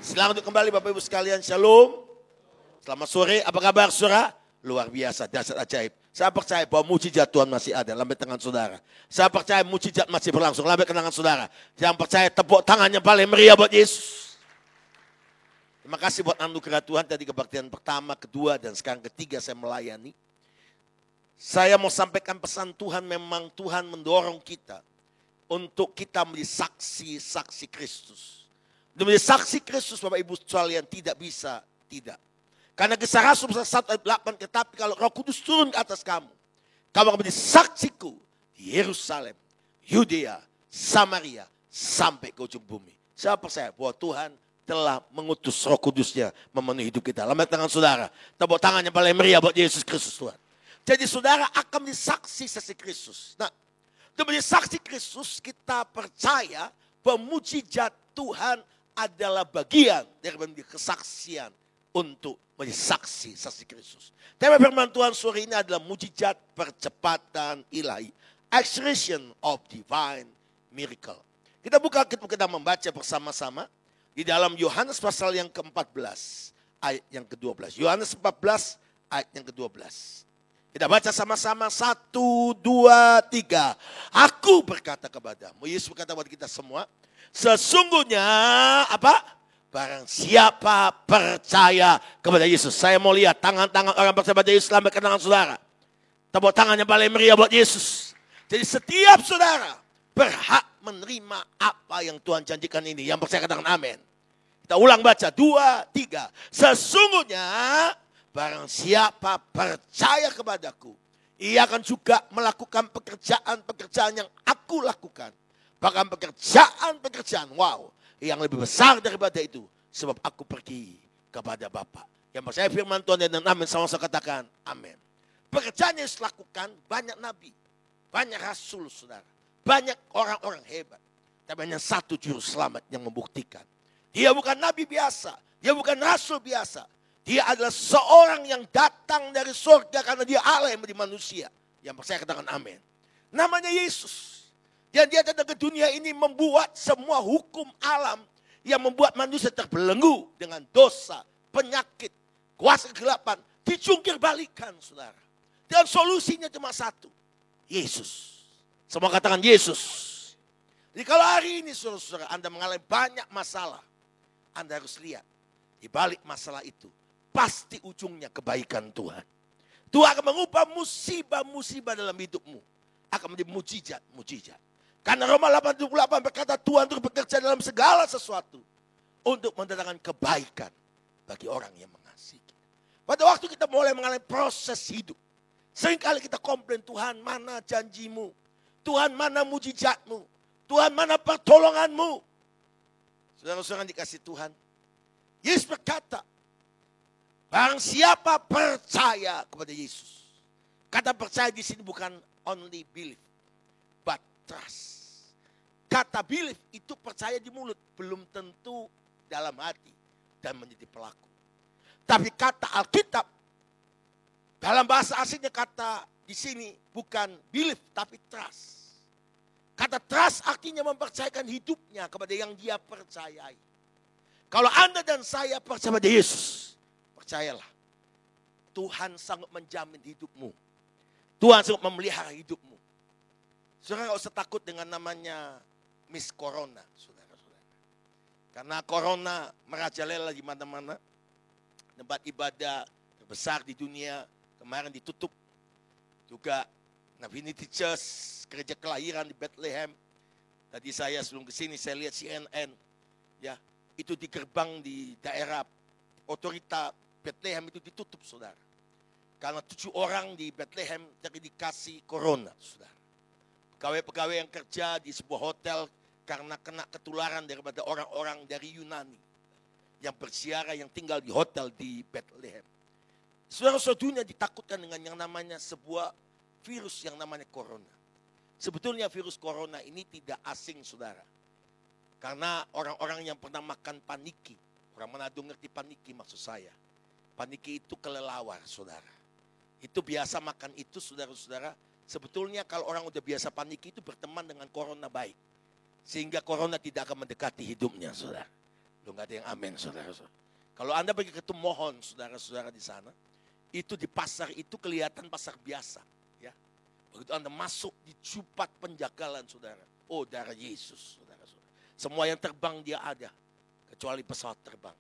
Selamat kembali Bapak Ibu sekalian, shalom. Selamat sore, apa kabar saudara? Luar biasa, dahsyat ajaib. Saya percaya bahwa mujizat Tuhan masih ada, lambaikan tangan saudara. Saya percaya mujizat masih berlangsung, lambaikan tangan saudara. Yang percaya tepuk tangannya paling meriah buat Yesus. Terima kasih buat anugerah Tuhan, tadi kebaktian pertama, kedua, dan sekarang ketiga saya melayani. Saya mau sampaikan pesan Tuhan, memang Tuhan mendorong kita untuk kita menjadi saksi-saksi Kristus. Menjadi saksi Kristus Bapak Ibu sekalian tidak bisa tidak. Karena Kisah Rasul pasal 1 ayat 8, tetapi kalau Roh Kudus turun ke atas kamu, kamu akan menjadi saksiku di Yerusalem, Yudea, Samaria, sampai ke ujung bumi. Saya percaya bahwa Tuhan telah mengutus Roh Kudusnya memenuhi hidup kita. Lambaikan tangan saudara, tepuk tangannya paling meriah buat Yesus Kristus Tuhan. Jadi saudara akan menjadi saksi Kristus. Nah, untuk menjadi saksi Kristus kita percaya bahwa mujizat Tuhan adalah bagian dari kesaksian untuk menjadi saksi Kristus. Tema firman Tuhan sore ini adalah mujizat percepatan ilahi. Acceleration of divine miracle. Kita membaca bersama-sama di dalam Yohanes pasal yang ke-14 ayat yang ke-12. Yohanes 14 ayat yang ke-12. Kita baca sama-sama 1, 2, 3. Aku berkata kepadamu, Yesus berkata kepada kita semua, sesungguhnya apa? Barang siapa percaya kepada Yesus. Saya mau lihat tangan-tangan orang percaya kepada Yesus, lambaikan tangan saudara. Tepuk tangannya paling meriah buat Yesus. Jadi setiap saudara berhak menerima apa yang Tuhan janjikan ini. Yang percaya katakan amin. Kita ulang baca 2, 3. Sesungguhnya barang siapa percaya kepadaku, ia akan juga melakukan pekerjaan-pekerjaan yang aku lakukan. Bahkan pekerjaan, wow, yang lebih besar daripada itu. Sebab aku pergi kepada Bapa. Yang percaya firman Tuhan dan amin, sama-sama katakan amin. Pekerjaan yang Yesus lakukan, banyak nabi, banyak rasul saudara. Banyak orang-orang hebat. Tapi hanya satu juru selamat yang membuktikan. Dia bukan nabi biasa, dia bukan rasul biasa. Dia adalah seorang yang datang dari surga karena dia Allah yang menjadi manusia. Yang percaya katakan amin. Namanya Yesus. Dan dia datang ke dunia ini membuat semua hukum alam yang membuat manusia terbelenggu dengan dosa, penyakit, kuasa kegelapan. Dicungkir balikan saudara. Dan solusinya cuma satu. Yesus. Semua katakan Yesus. Jadi kalau hari ini saudara Anda mengalami banyak masalah, Anda harus lihat di balik masalah itu pasti ujungnya kebaikan Tuhan. Tuhan akan mengubah musibah-musibah dalam hidupmu. Akan menjadi mujizat. Karena Roma 8:28 berkata Tuhan itu bekerja dalam segala sesuatu untuk mendatangkan kebaikan bagi orang yang mengasihi. Pada waktu kita mulai mengalami proses hidup, seringkali kita komplain, Tuhan mana janjimu? Tuhan mana mujizatmu? Tuhan mana pertolonganmu? Saudara-saudara dikasih Tuhan. Yesus berkata, barang siapa percaya kepada Yesus. Kata percaya di sini bukan only believe, but trust. Kata believe itu percaya di mulut, belum tentu dalam hati dan menjadi pelaku. Tapi kata Alkitab, dalam bahasa aslinya kata di sini bukan believe tapi trust. Kata trust artinya mempercayakan hidupnya kepada yang dia percayai. Kalau Anda dan saya percaya pada Yesus, percayalah, Tuhan sanggup menjamin hidupmu. Tuhan sanggup memelihara hidupmu. Saudara gak usah takut dengan namanya Miss Corona, saudara-saudara. Karena Corona merajalela di mana-mana. Tempat ibadah terbesar di dunia kemarin ditutup. Juga Nativity Church, gereja kelahiran di Bethlehem. Tadi saya sebelum kesini saya lihat CNN. Ya, itu di gerbang di daerah otorita Bethlehem itu ditutup, saudara. Karena 7 orang di Bethlehem terindikasi corona, saudara. Pegawai-pegawai yang kerja di sebuah hotel karena kena ketularan daripada orang-orang dari Yunani. Yang berziarah, yang tinggal di hotel di Bethlehem. Saudara-saudara, dunia ditakutkan dengan yang namanya sebuah virus yang namanya corona. Sebetulnya virus corona ini tidak asing, saudara. Karena orang-orang yang pernah makan paniki. Orang Manado ngerti paniki maksud saya. Paniki itu kelelawar, saudara. Itu biasa makan itu, saudara-saudara. Sebetulnya kalau orang udah biasa paniki itu berteman dengan corona baik. Sehingga corona tidak akan mendekati hidupnya, saudara. Loh, nggak ada yang amin, saudara-saudara. Kalau Anda pergi ke Tumohon, saudara-saudara di sana, itu di pasar itu kelihatan pasar biasa. Ya. Begitu Anda masuk di jupat penjagalan, saudara. Oh, darah Yesus, saudara-saudara. Semua yang terbang dia ada, kecuali pesawat terbang.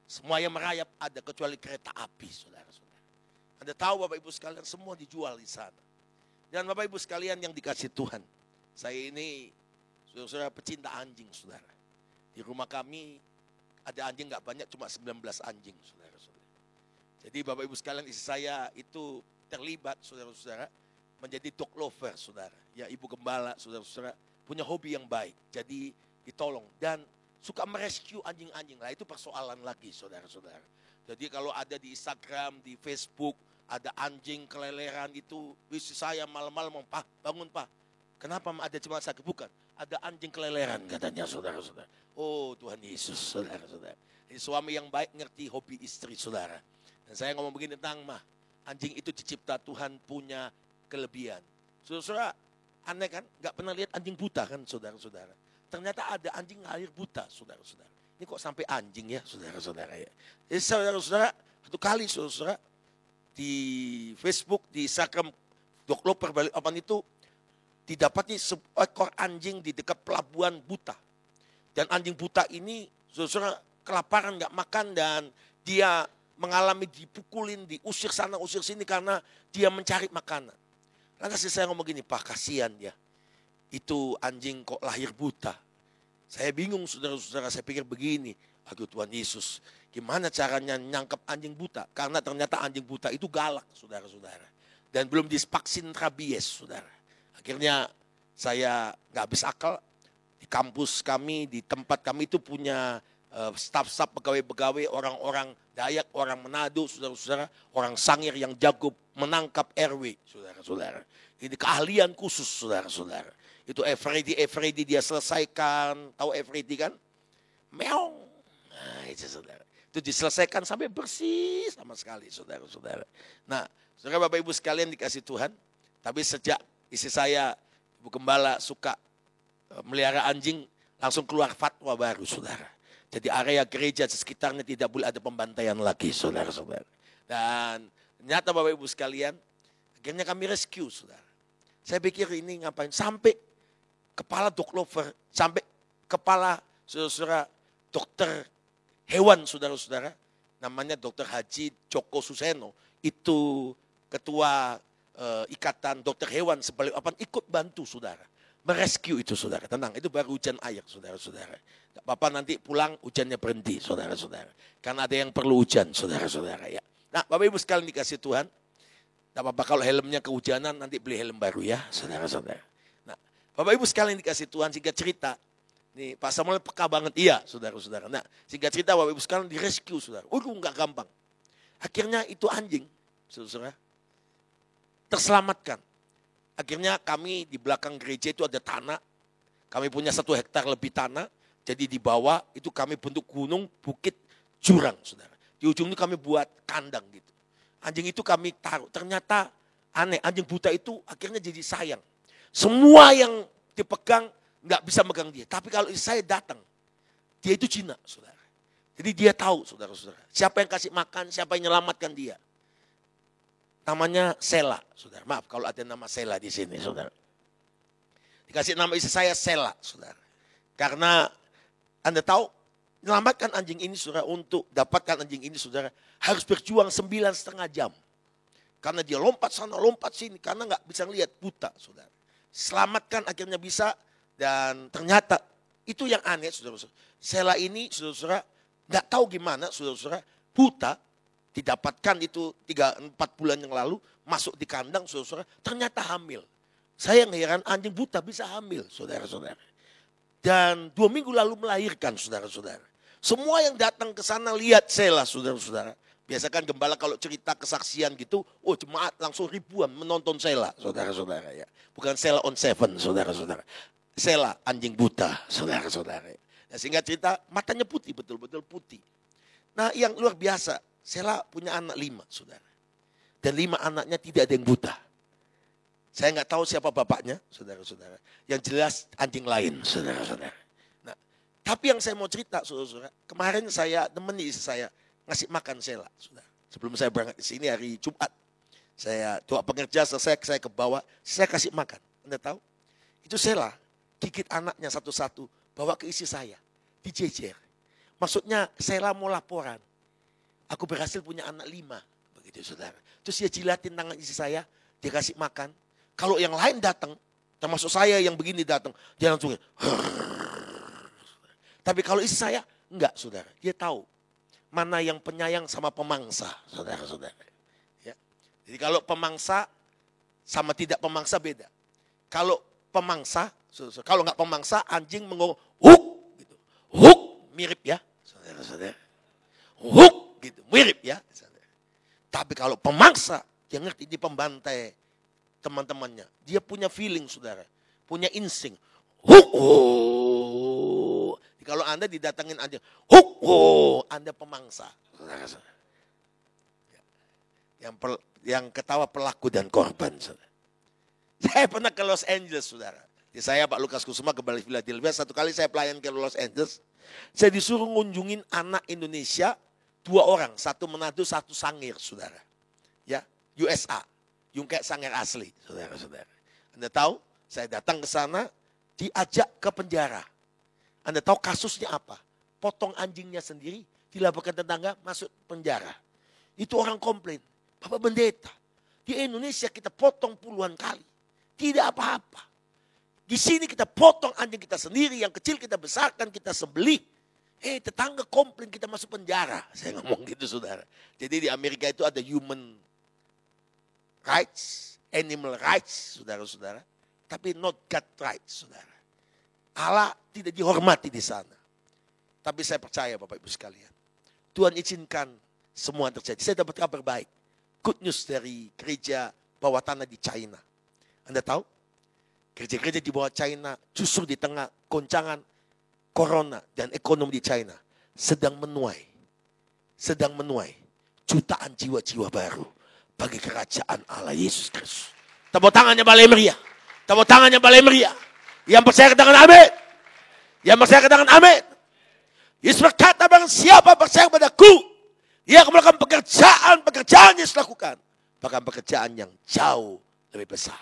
Semua yang merayap ada, kecuali kereta api, saudara-saudara. Anda tahu Bapak Ibu sekalian, semua dijual di sana. Dan Bapak Ibu sekalian yang dikasih Tuhan, saya ini, saudara-saudara, pecinta anjing, saudara. Di rumah kami, ada anjing gak banyak, cuma 19 anjing, saudara-saudara. Jadi Bapak Ibu sekalian, istri saya itu terlibat, saudara-saudara, menjadi dog lover, saudara. Ya, ibu gembala, saudara-saudara, punya hobi yang baik. Jadi ditolong dan suka merescue anjing-anjing. Lah itu persoalan lagi, saudara-saudara. Jadi kalau ada di Instagram, di Facebook, ada anjing keleleran itu, istri saya malam-malam, Pak, bangun Pak. Kenapa ada cuma sakit? Bukan, ada anjing keleleran katanya, saudara-saudara. Oh Tuhan Yesus, saudara-saudara. Jadi suami yang baik ngerti hobi istri, saudara. Dan saya ngomong begini tentang anjing itu dicipta Tuhan punya kelebihan. Saudara-saudara, aneh kan? Gak pernah lihat anjing buta kan, saudara-saudara. Ternyata ada anjing lahir buta, saudara-saudara. Ini kok sampai anjing ya, saudara-saudara ya. Jadi saudara-saudara, satu kali saudara-saudara, di Facebook, di Instagram, Dokloper Balikpapan itu, didapati seekor anjing di dekat pelabuhan buta. Dan anjing buta ini, saudara-saudara, kelaparan, gak makan, dan dia mengalami dipukulin, diusir sana, usir sini, karena dia mencari makanan. Lantas saya ngomong gini, Pak, kasihan dia. Itu anjing kok lahir buta. Saya bingung, saudara-saudara, saya pikir begini. Aduh Tuhan Yesus, gimana caranya nyangkep anjing buta? Karena ternyata anjing buta itu galak, saudara-saudara. Dan belum divaksin rabies, saudara. Akhirnya saya gak habis akal. Di kampus kami, di tempat kami itu punya staf-staf pegawai-pegawai, orang-orang Dayak, orang Manado, saudara-saudara. Orang Sangir yang jago menangkap RW, saudara-saudara. Ini keahlian khusus, saudara-saudara. Itu Efredi dia selesaikan. Tahu Efredi kan? Meong. Nah, itu saudara. Itu diselesaikan sampai bersih sama sekali, saudara-saudara. Nah, saudara Bapak Ibu sekalian dikasih Tuhan. Tapi sejak istri saya, Ibu Gembala, suka melihara anjing, langsung keluar fatwa baru, saudara. Jadi area gereja di sekitarnya tidak boleh ada pembantaian lagi, saudara-saudara. Dan ternyata Bapak Ibu sekalian, akhirnya kami rescue, saudara. Saya pikir ini ngapain, sampai kepala dog lover, sampai kepala saudara-saudara dokter hewan, saudara-saudara, namanya Dr. Haji Joko Suseno, itu ketua ikatan dokter hewan Balikpapan, ikut bantu, saudara. Merescue itu, saudara. Tenang, itu baru hujan air, saudara-saudara. Gak apa-apa nanti pulang hujannya berhenti, saudara-saudara. Karena ada yang perlu hujan, saudara-saudara. Ya. Nah, Bapak Ibu sekalian dikasih Tuhan. Gak apa-apa kalau helmnya kehujanan, nanti beli helm baru ya, saudara-saudara. Nah, Bapak Ibu sekalian dikasih Tuhan, singkat cerita. Nih, Pak Samuel peka banget, iya, saudara-saudara. Nah, singkat cerita Bapak Ibu sekalian direscue, saudara. Gak gampang. Akhirnya itu anjing, saudara-saudara, terselamatkan. Akhirnya kami di belakang gereja itu ada tanah. Kami punya 1 hektar lebih tanah. Jadi di bawah itu kami bentuk gunung, bukit, jurang, saudara. Di ujung itu kami buat kandang gitu. Anjing itu kami taruh. Ternyata aneh, anjing buta itu akhirnya jadi sayang. Semua yang dipegang nggak bisa megang dia. Tapi kalau saya datang, dia itu Cina, saudara. Jadi dia tahu, saudara-saudara. Siapa yang kasih makan, siapa yang menyelamatkan dia. Namanya Sela, saudara. Maaf kalau ada nama Sela di sini, saudara. Dikasih nama istri saya Sela, saudara. Karena Anda tahu, menyelamatkan anjing ini, saudara, untuk dapatkan anjing ini, saudara, harus berjuang 9,5 jam. Karena dia lompat sana, lompat sini, karena nggak bisa lihat, buta, saudara. Selamatkan akhirnya bisa, dan ternyata itu yang aneh, saudara-saudara. Sela ini, saudara-saudara, nggak tahu gimana, saudara-saudara, buta. Didapatkan itu 3-4 bulan yang lalu, masuk di kandang, saudara-saudara, ternyata hamil. Saya yang heran, anjing buta bisa hamil, saudara-saudara. Dan 2 minggu lalu melahirkan, saudara-saudara. Semua yang datang ke sana lihat Sela, saudara-saudara. Biasakan gembala kalau cerita kesaksian gitu, oh jemaat langsung ribuan menonton Sela, saudara-saudara. Ya. Bukan Sela on 7, saudara-saudara. Sela, anjing buta, saudara-saudara. Nah, sehingga cerita, matanya putih, betul-betul putih. Nah, yang luar biasa, Sela punya anak 5, saudara. Dan 5 anaknya tidak ada yang buta. Saya nggak tahu siapa bapaknya, saudara-saudara. Yang jelas anjing lain, saudara-saudara. Nah, Tapi yang saya mau cerita, saudara-saudara, kemarin saya nemeni istri saya ngasih makan Sela, saudara. Sebelum saya berangkat di sini hari Jumat, saya doa pengerja selesai, saya ke bawah, saya kasih makan. Anda tahu? Itu Sela gigit anaknya satu-satu, bawa ke istri saya, dijejer. Maksudnya Sela mau laporan, aku berhasil punya anak 5, begitu saudara. Terus dia jilatin tangan istri saya, dia kasih makan. Kalau yang lain datang, termasuk saya yang begini datang, dia langsung tapi kalau istri saya, enggak saudara. Dia tahu mana yang penyayang sama pemangsa, saudara-saudara. Ya. Jadi kalau pemangsa sama tidak pemangsa beda. Kalau pemangsa, kalau enggak pemangsa, anjing mengurung, huk, gitu. Huk, mirip ya, saudara-saudara. Huk, gitu, mirip ya. Saudara. Tapi kalau pemangsa, dia ngerti di pembantai teman-temannya. Dia punya feeling, saudara. Punya insting. Huk, kalau Anda didatangin aja, Anda pemangsa. Yang ketawa pelaku dan korban. Saudara. Saya pernah ke Los Angeles, saudara. Saya Pak Lukas Kusuma ke Bali Philadelphia. Satu kali saya pelayan ke Los Angeles. Saya disuruh ngunjungin anak Indonesia 2 orang. 1 Manado, 1 Sangir, saudara. Ya, USA. Yung kayak Sangir asli, saudara-saudara. Anda tahu, saya datang ke sana, diajak ke penjara. Anda tahu kasusnya apa? Potong anjingnya sendiri, dilaporkan tetangga, masuk penjara. Itu orang komplain. Bapak Pendeta, di Indonesia kita potong puluhan kali. Tidak apa-apa. Di sini kita potong anjing kita sendiri, yang kecil kita besarkan, kita sembelih. Tetangga komplain kita masuk penjara. Saya ngomong gitu saudara. Jadi di Amerika itu ada human rights, animal rights, saudara-saudara. Tapi not God rights, saudara. Allah tidak dihormati di sana. Tapi saya percaya Bapak Ibu sekalian. Tuhan izinkan semua terjadi. Saya dapat kabar baik. Good news dari gereja bawah tanah di China. Anda tahu? Gereja-gereja di bawah China justru di tengah goncangan corona dan ekonomi di China sedang menuai. Jutaan jiwa-jiwa baru bagi kerajaan Allah Yesus Kristus. Tepuk tangannya balai meriah. Tepuk tangannya balai meriah. Yang percaya katakan amin. Yang percaya katakan amin. Yesus berkata, barang siapa percaya padaku, dia akan melakukan pekerjaan Yesus lakukan. Bahkan pekerjaan yang jauh lebih besar.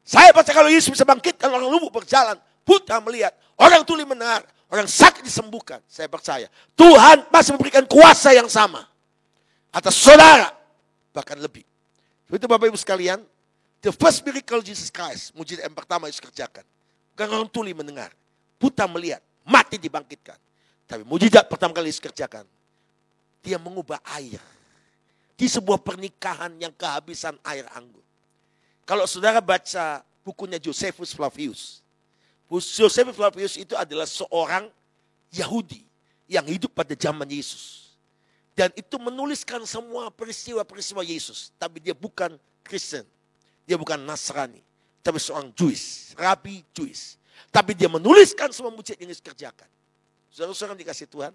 Saya percaya kalau Yesus bisa bangkitkan orang lumpuh berjalan, buta melihat, orang tuli mendengar, orang sakit disembuhkan. Saya percaya Tuhan masih memberikan kuasa yang sama atas saudara, bahkan lebih. Itu Bapak Ibu sekalian, the first miracle Jesus Christ, mujizat yang pertama Yesus kerjakan. Bukan orang tuli mendengar, buta melihat, mati dibangkitkan. Tapi mujizat pertama kali Yesus kerjakan, dia mengubah air. Di sebuah pernikahan yang kehabisan air anggur. Kalau saudara baca bukunya Josephus Flavius. Josephus Flavius itu adalah seorang Yahudi yang hidup pada zaman Yesus. Dan itu menuliskan semua peristiwa-peristiwa Yesus. Tapi dia bukan Kristen. Dia bukan Nasrani. Tapi seorang Jewish, Rabi Jewish. Tapi dia menuliskan semua mujizat yang Yesus kerjakan. Saudara-saudara dikasih Tuhan,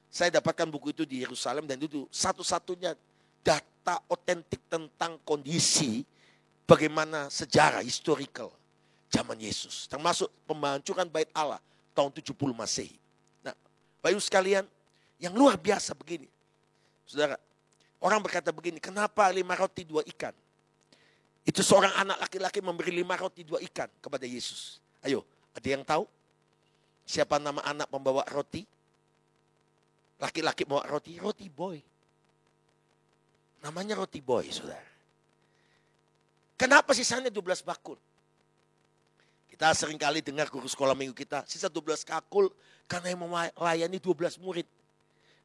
saya dapatkan buku itu di Yerusalem dan itu satu-satunya data otentik tentang kondisi bagaimana sejarah historical zaman Yesus. Termasuk pembancuran bait Allah tahun 70 Masehi. Nah, Bapak Ibu sekalian, yang luar biasa begini. Saudara, orang berkata begini, kenapa 5 roti 2 ikan? Itu seorang anak laki-laki memberi 5 roti 2 ikan kepada Yesus. Ayo, ada yang tahu? Siapa nama anak pembawa roti? Laki-laki bawa roti, roti boy. Namanya roti boy, saudara. Kenapa sisanya 12 bakul? Kita seringkali dengar guru sekolah minggu kita, sisa 12 bakul karena yang melayani 12 murid.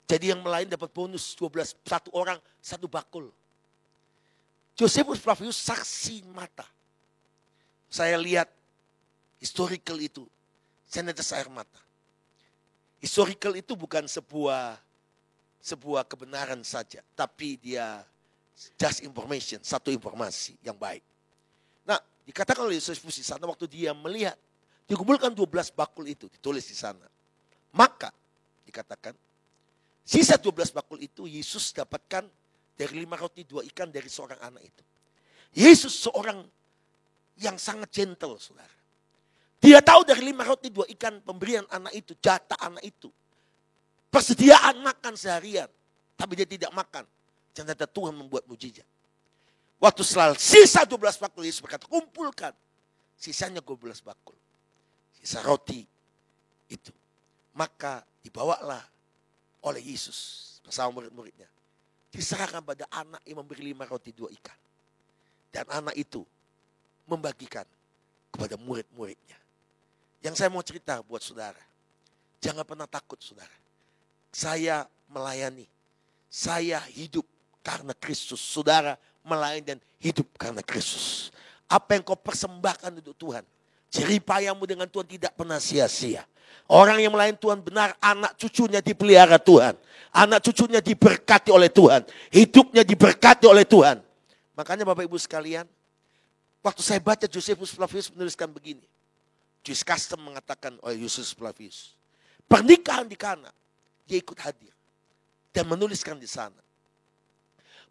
Jadi yang melayani dapat bonus 12, 1 orang 1 bakul. Josephus Flavius saksi mata. Saya lihat historical itu. Saya netes air mata. Historical itu bukan sebuah kebenaran saja. Tapi dia just information. Satu informasi yang baik. Nah, dikatakan oleh Josephus di sana waktu dia melihat. Dikumpulkan 12 bakul itu. Ditulis di sana. Maka dikatakan. Sisa 12 bakul itu Yesus dapatkan dari 5 roti 2 ikan dari seorang anak itu. Yesus seorang yang sangat gentle, saudara. Dia tahu dari 5 roti 2 ikan pemberian anak itu, jatah anak itu. Persediaan makan seharian. Tapi dia tidak makan. Ternyata Tuhan membuat mujizat. Waktu setelah sisa 12 bakul, Yesus berkata, kumpulkan. Sisanya 12 bakul. Sisa roti itu. Maka dibawalah oleh Yesus bersama murid-muridnya. Diserahkan pada anak yang memberi 5 roti 2 ikan. Dan anak itu membagikan kepada murid-muridnya. Yang saya mau cerita buat saudara. Jangan pernah takut saudara. Saya melayani. Saya hidup karena Kristus. Saudara melayani dan hidup karena Kristus. Apa yang kau persembahkan untuk Tuhan. Jeripayamu dengan Tuhan tidak pernah sia-sia. Orang yang melayani Tuhan benar, anak cucunya dipelihara Tuhan. Anak cucunya diberkati oleh Tuhan. Hidupnya diberkati oleh Tuhan. Makanya Bapak Ibu sekalian, waktu saya baca Josephus Flavius menuliskan begini. Jewish Custom mengatakan oleh Josephus Flavius. Pernikahan di Kana, dia ikut hadir. Dan menuliskan di sana.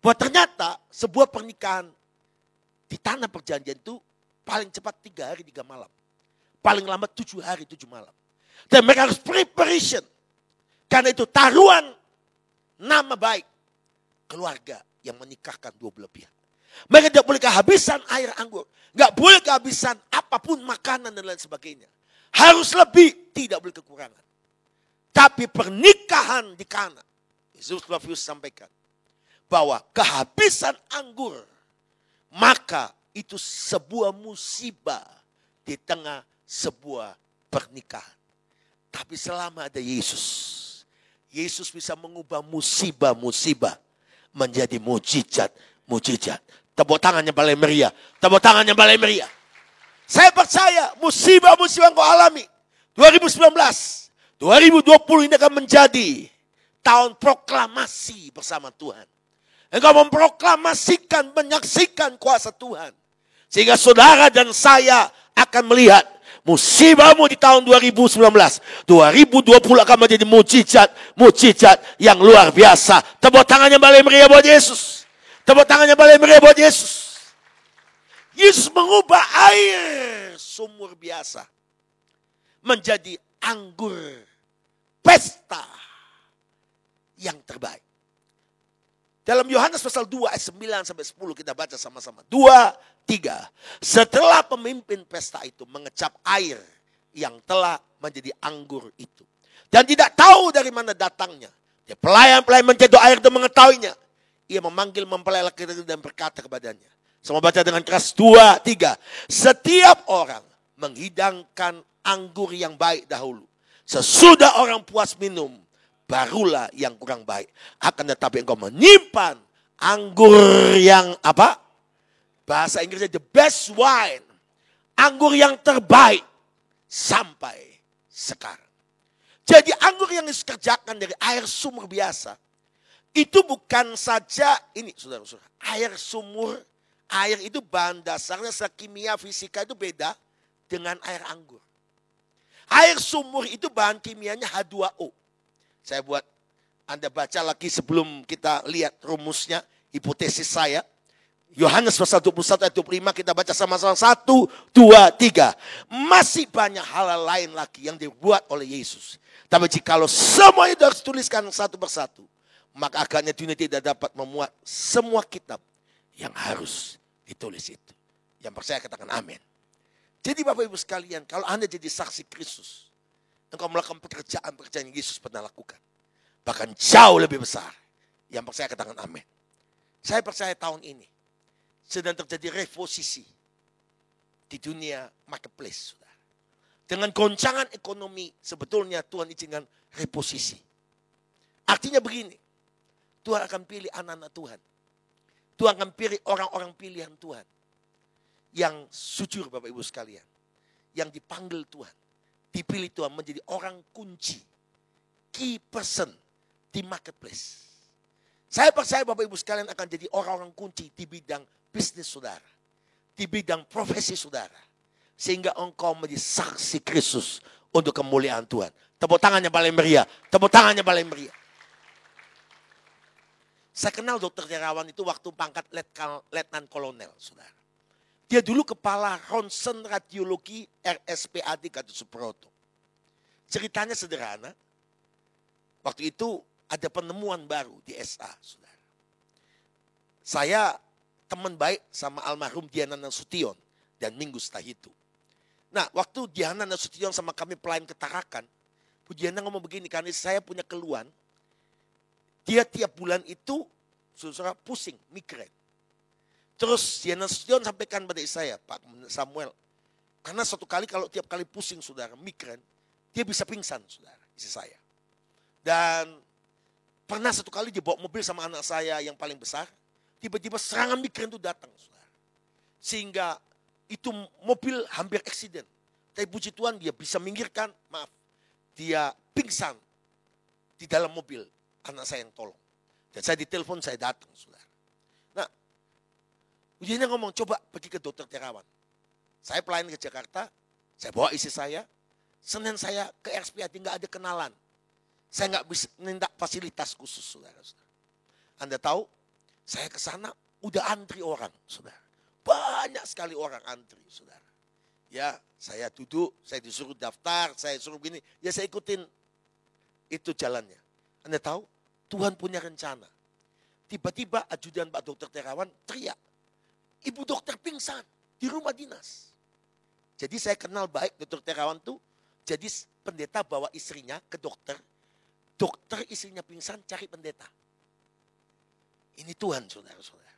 Bahwa ternyata sebuah pernikahan di tanah perjanjian itu paling cepat 3 hari 3 malam. Paling lambat 7 hari 7 malam. Dan mereka harus preparation. Karena itu taruhan nama baik keluarga yang menikahkan dua belah pihak. Mereka tidak boleh kehabisan air anggur. Tidak boleh kehabisan apapun makanan dan lain sebagainya. Harus lebih, tidak boleh kekurangan. Tapi pernikahan di Kana, Yesus Flavius sampaikan bahwa kehabisan anggur, maka itu sebuah musibah di tengah sebuah pernikahan. Tapi selama ada Yesus, Yesus bisa mengubah musibah-musibah menjadi mujizat-mujizat. Tepuk tangannya balai meriah. Tepuk tangannya balai meriah. Saya percaya musibah-musibah yang kau alami 2019, 2020 ini akan menjadi tahun proklamasi bersama Tuhan. Engkau memproklamasikan, menyaksikan kuasa Tuhan. Sehingga saudara dan saya akan melihat musibahmu di tahun 2019. 2020 akan menjadi mujizat yang luar biasa. Tepuk tangannya balai meriah buat Yesus. Tepuk tangannya balai meriah buat Yesus. Yesus mengubah air sumur biasa menjadi anggur pesta yang terbaik. Dalam Yohanes pasal 2 ayat 9 sampai 10 kita baca sama-sama. 2, 3. Setelah pemimpin pesta itu mengecap air yang telah menjadi anggur itu. Dan tidak tahu dari mana datangnya. Dia pelayan-pelayan mencedok air dan mengetahuinya. Ia memanggil mempelai laki-laki dan berkata kepadanya. Semua baca dengan keras. 2, 3. Setiap orang menghidangkan anggur yang baik dahulu. Sesudah orang puas minum, barulah yang kurang baik. Akan tetapi engkau menyimpan anggur yang apa? Bahasa Inggrisnya the best wine. Anggur yang terbaik sampai sekarang. Jadi anggur yang dikerjakan dari air sumur biasa. Itu bukan saja, ini saudara-saudara. Air sumur, air itu bahan dasarnya secara kimia fisika itu beda dengan air anggur. Air sumur itu bahan kimianya H2O. Saya buat Anda baca lagi sebelum kita lihat rumusnya, hipotesis saya. Yohanes pasal 21 ayat 25 kita baca sama-sama. 1, 2, 3. Masih banyak hal lain lagi yang dibuat oleh Yesus. Tapi jikalau semua itu harus tuliskan satu persatu, maka agaknya dunia tidak dapat memuat semua kitab yang harus ditulis itu. Yang percaya katakan amin. Jadi Bapak Ibu sekalian, kalau Anda jadi saksi Kristus, engkau melakukan pekerjaan-pekerjaan yang Yesus pernah lakukan. Bahkan jauh lebih besar. Yang percaya katakan amin. Saya percaya tahun ini sedang terjadi reposisi di dunia marketplace. Saudara. Dengan goncangan ekonomi, sebetulnya Tuhan izinkan reposisi. Artinya begini, Tuhan akan pilih anak-anak Tuhan. Tuhan akan pilih orang-orang pilihan Tuhan. Yang jujur Bapak Ibu sekalian. Yang dipanggil Tuhan. Dipilih Tuhan menjadi orang kunci. Key person di marketplace. Saya percaya Bapak Ibu sekalian akan jadi orang-orang kunci di bidang bisnis saudara. Di bidang profesi saudara. Sehingga engkau menjadi saksi Kristus untuk kemuliaan Tuhan. Tepuk tangannya paling meriah. Tepuk tangannya paling meriah. Saya kenal Dr. Terawan itu waktu pangkat letnan kolonel saudara. Dia dulu kepala ronsen radiologi RSPAD Gatot Subroto. Ceritanya sederhana. Waktu itu ada penemuan baru di SA, saudara. Saya teman baik sama almarhum Diana Nasution dan Minggu Stahitu. Nah, waktu Diana Nasution sama kami pelayan ketarakan, Bu Diana ngomong begini, karena saya punya keluhan. Dia tiap bulan itu, saudara, pusing, migrain. Terus Diana Nasution sampaikan pada saya, Pak Samuel, karena satu kali kalau tiap kali pusing, saudara, migrain, dia bisa pingsan, saudara, istri saya. Dan pernah satu kali dia bawa mobil sama anak saya yang paling besar, tiba-tiba serangan migrain itu datang, saudara. Sehingga itu mobil hampir eksiden. Tapi puji Tuhan dia bisa minggirkan, maaf, dia pingsan di dalam mobil, anak saya yang tolong. Dan saya ditelepon, saya datang, saudara. Nah, ujiannya ngomong, coba pergi ke dokter Terawan. Saya pelayan ke Jakarta, saya bawa istri saya, Senin saya ke RSPAD, nggak ada kenalan. Saya nggak bisa minta fasilitas khusus, saudara. Anda tahu, saya ke sana udah antri orang, saudara. Banyak sekali orang antri, saudara. Ya, saya duduk, saya disuruh daftar, saya suruh gini, ya saya ikutin itu jalannya. Anda tahu, Tuhan punya rencana. Tiba-tiba ajudan Pak Dokter Terawan teriak, ibu dokter pingsan di rumah dinas. Jadi saya kenal baik Dokter Terawan tuh, jadi pendeta bawa istrinya ke dokter, dokter istrinya pingsan cari pendeta. Ini Tuhan, saudara-saudara.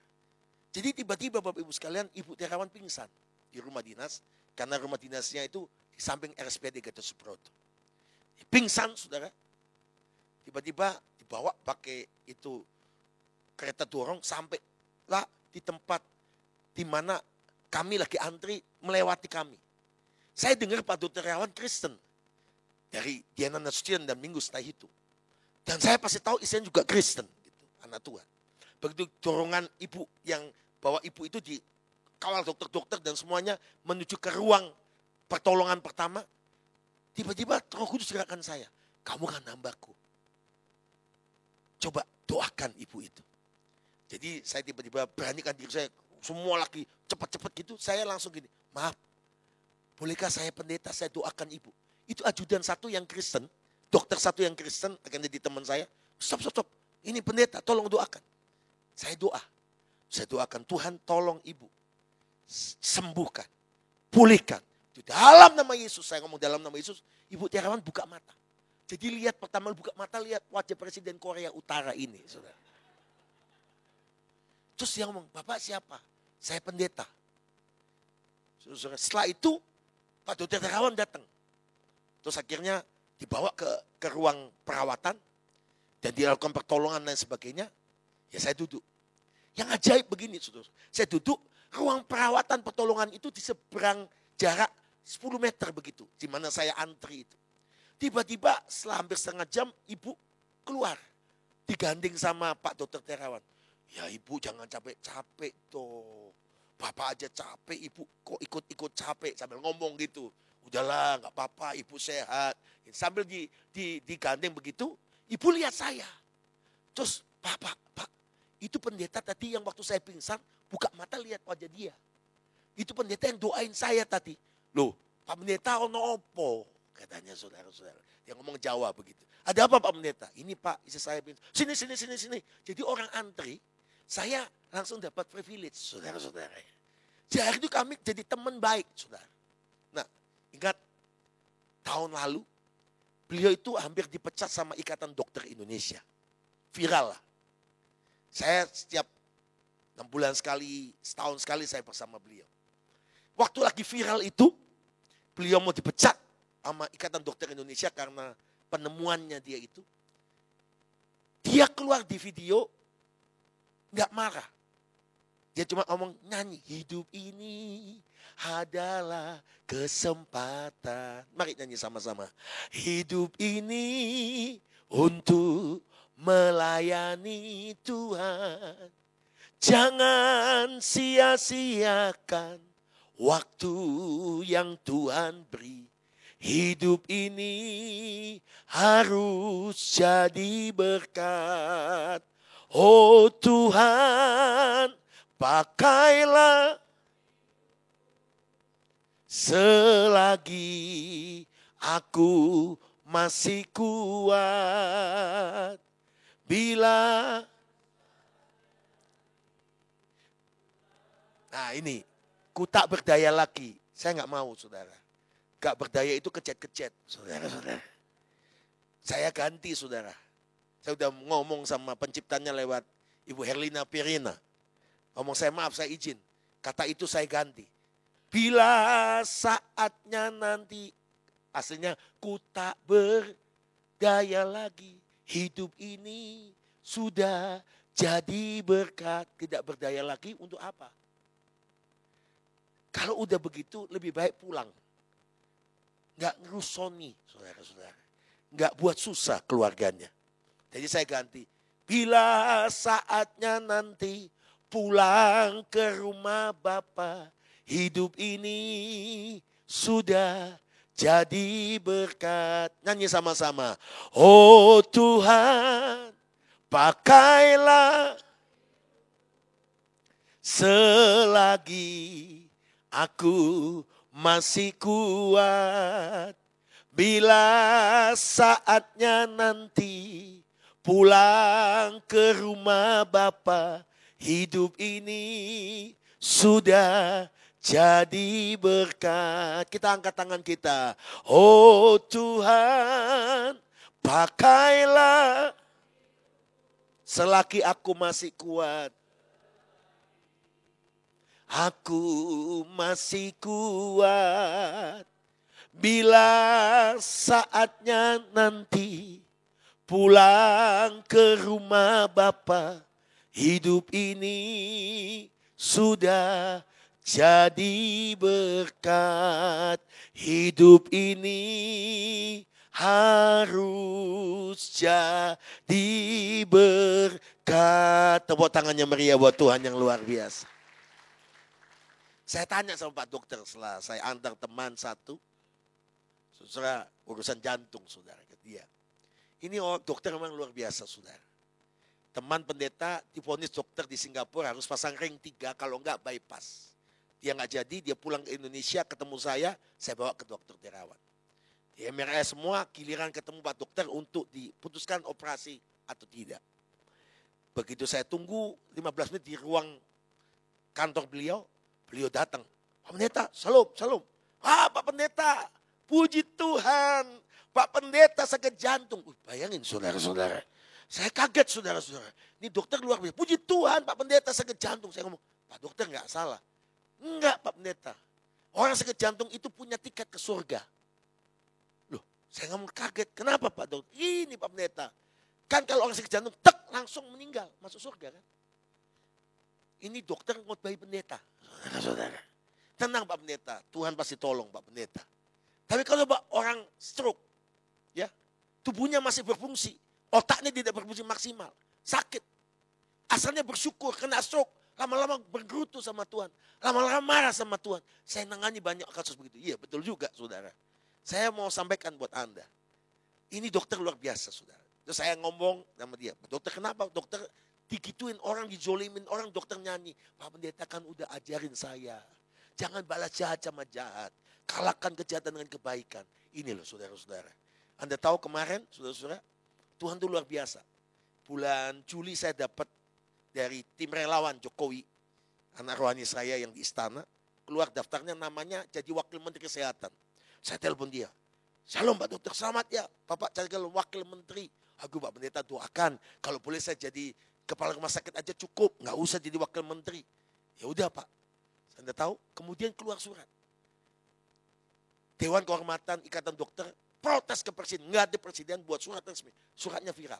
Jadi tiba-tiba Bapak Ibu sekalian, Ibu Terawan pingsan di rumah dinas, karena rumah dinasnya itu di samping RSPAD Gatot Subroto. Pingsan, saudara. Tiba-tiba dibawa pakai itu kereta dorong sampai lah di tempat di mana kami lagi antri melewati kami. Saya dengar Pak Dokter Terawan Kristen dari Diana Nasution dan Minggu Stahitu. Dan saya pasti tahu istrinya juga Kristen, gitu, anak Tuhan. Begitu dorongan ibu yang bawa ibu itu dikawal dokter-dokter dan semuanya menuju ke ruang pertolongan pertama. Tiba-tiba Roh Kudus gerakan saya, kamu kan hambaku. Coba doakan ibu itu. Jadi saya tiba-tiba beranikan diri saya, semua lagi cepat-cepat gitu, saya langsung gini, maaf, bolehkah saya pendeta, saya doakan ibu. Itu ajudan satu yang Kristen, dokter satu yang Kristen, akan jadi teman saya, stop, ini pendeta, tolong doakan. Saya doakan Tuhan tolong ibu, sembuhkan, pulihkan. Di dalam nama Yesus, saya ngomong dalam nama Yesus, Ibu Terawan buka mata. Jadi lihat pertama buka mata, lihat wajah Presiden Korea Utara ini, saudara. Terus dia ngomong, Bapak siapa? Saya pendeta. Saudara, setelah itu Pak Dokter Terawan datang. Terus akhirnya dibawa ke ruang perawatan dan dilakukan pertolongan dan sebagainya. Ya saya duduk. Yang ajaib begini, saudara. Saya duduk, ruang perawatan pertolongan itu di seberang jarak 10 meter begitu. Di mana saya antri itu. Tiba-tiba setelah hampir setengah jam, ibu keluar. Digandeng sama Pak Dokter Terawan. Ya ibu jangan capek-capek toh. Bapak aja capek, ibu kok ikut-ikut capek. Sambil ngomong gitu. Udahlah gak apa-apa, ibu sehat. Sambil digandeng begitu, ibu lihat saya. Terus Pak, itu pendeta tadi yang waktu saya pingsan, buka mata lihat wajah dia. Itu pendeta yang doain saya tadi. Loh, Pak Pendeta ono opo? Katanya saudara-saudara. Yang ngomong Jawa begitu. Ada apa Pak Pendeta? Ini Pak, istri saya pingsan. Sini. Jadi orang antri, saya langsung dapat privilege, saudara-saudara. Jadi itu kami jadi teman baik, saudara. Nah, ingat tahun lalu, beliau itu hampir dipecat sama Ikatan Dokter Indonesia. Viral lah. Saya setiap 6 bulan sekali, setahun sekali saya bersama beliau. Waktu lagi viral itu, beliau mau dipecat sama Ikatan Dokter Indonesia karena penemuannya dia itu. Dia keluar di video, gak marah. Dia cuma ngomong nyanyi, hidup ini adalah kesempatan. Mari nyanyi sama-sama. Hidup ini untuk melayani Tuhan. Jangan sia-siakan waktu yang Tuhan beri. Hidup ini harus jadi berkat. Oh Tuhan, pakailah selagi aku masih kuat. Bila nah ini, ku tak berdaya lagi. Saya nggak mau, saudara. Gak berdaya itu kecet-kecet, saudara-saudara. Saya ganti, saudara. Saya udah ngomong sama penciptanya lewat Ibu Herlina Pirina. Ngomong saya maaf, saya izin. Kata itu saya ganti. Bila saatnya nanti, aslinya ku tak berdaya lagi. Hidup ini sudah jadi berkat. Tidak berdaya lagi untuk apa? Kalau udah begitu lebih baik pulang. Nggak ngerusoni, saudara-saudara. Nggak buat susah keluarganya. Jadi saya ganti. Bila saatnya nanti pulang ke rumah Bapa, hidup ini sudah jadi berkat. Nyanyi sama-sama. Oh Tuhan, pakailah selagi aku masih kuat. Bila saatnya nanti pulang ke rumah Bapa, hidup ini sudah jadi berkat. Kita angkat tangan kita. Oh Tuhan, pakailah selagi aku masih kuat. Aku masih kuat. Bila saatnya nanti pulang ke rumah Bapa, hidup ini sudah jadi berkat. Hidup ini harus jadi berkat. Tepuk tangannya meriah buat Tuhan yang luar biasa. Saya tanya sama Pak Dokter setelah saya antar teman satu. Saudara, urusan jantung, saudara, ke dia. Ini orang dokter memang luar biasa, saudara. Teman pendeta divonis dokter di Singapura harus pasang ring 3, kalau enggak bypass. Dia enggak jadi, dia pulang ke Indonesia, ketemu saya bawa ke dokter Terawan. Di MRI semua, giliran ketemu Pak Dokter untuk diputuskan operasi atau tidak. Begitu saya tunggu 15 menit di ruang kantor beliau datang. Pak Pendeta, salam. Ah, Pak Pendeta, puji Tuhan, Pak Pendeta sakit jantung. Bayangin saudara-saudara. Saya kaget saudara-saudara. Ini dokter luar biasa. Puji Tuhan Pak Pendeta sakit jantung. Saya ngomong, Pak Dokter enggak salah. Enggak Pak Pendeta. Orang sakit jantung itu punya tiket ke surga. Loh, saya ngomong kaget. Kenapa Pak Dokter? Ini Pak Pendeta. Kan kalau orang sakit jantung, langsung meninggal. Masuk surga kan. Ini dokter ngotbahi pendeta. Saudara. Tenang Pak Pendeta. Tuhan pasti tolong Pak Pendeta. Tapi kalau orang stroke, ya, tubuhnya masih berfungsi, otaknya tidak berfungsi maksimal, sakit. Asalnya bersyukur, kena stroke, lama-lama bergerutu sama Tuhan, lama-lama marah sama Tuhan. Saya nangani banyak kasus begitu. Iya betul juga saudara. Saya mau sampaikan buat Anda. Ini dokter luar biasa saudara. Terus saya ngomong sama dia, dokter kenapa? Dokter digituin orang, dijolimin orang, dokter nyanyi. Pak Pendeta kan udah ajarin saya. Jangan balas jahat sama jahat. Kalahkan kejahatan dengan kebaikan. Ini loh saudara-saudara. Anda tahu kemarin saudara-saudara, Tuhan itu luar biasa. Bulan Juli saya dapat dari tim relawan Jokowi, anak rohani saya yang di istana, keluar daftarnya namanya jadi wakil menteri kesehatan. Saya telepon dia. Shalom Pak Dokter, selamat ya. Bapak cari wakil menteri. Aku Pak Pendeta doakan, kalau boleh saya jadi kepala rumah sakit aja cukup, nggak usah jadi wakil menteri. Ya udah Pak. Anda tahu, kemudian keluar surat. Dewan Kehormatan Ikatan Dokter protes ke Presiden, nggak ada Presiden buat surat resmi. Suratnya viral.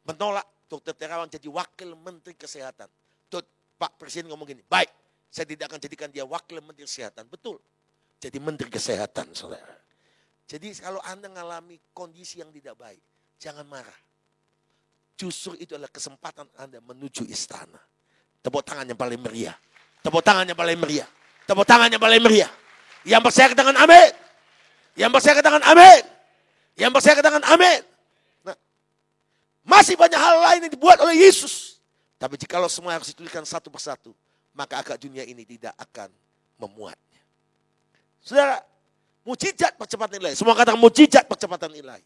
Menolak Dokter Terawan jadi wakil menteri kesehatan. Pak Presiden ngomong gini, baik, saya tidak akan jadikan dia wakil menteri kesehatan. Betul, jadi menteri kesehatan saudara. Jadi kalau Anda mengalami kondisi yang tidak baik, jangan marah. Justru itu adalah kesempatan Anda menuju istana. Tepuk tangan yang paling meriah. Tepuk tangan yang paling meriah. Tepuk tangan yang paling meriah. Yang percaya katakan amin. Yang percaya katakan amin. Yang percaya katakan amin. Nah, masih banyak hal lain yang dibuat oleh Yesus. Tapi jikalau semua harus dituliskan satu persatu, maka agak dunia ini tidak akan memuatnya. Saudara, mujizat percepatan ilahi. Semua katakan mujizat percepatan ilahi.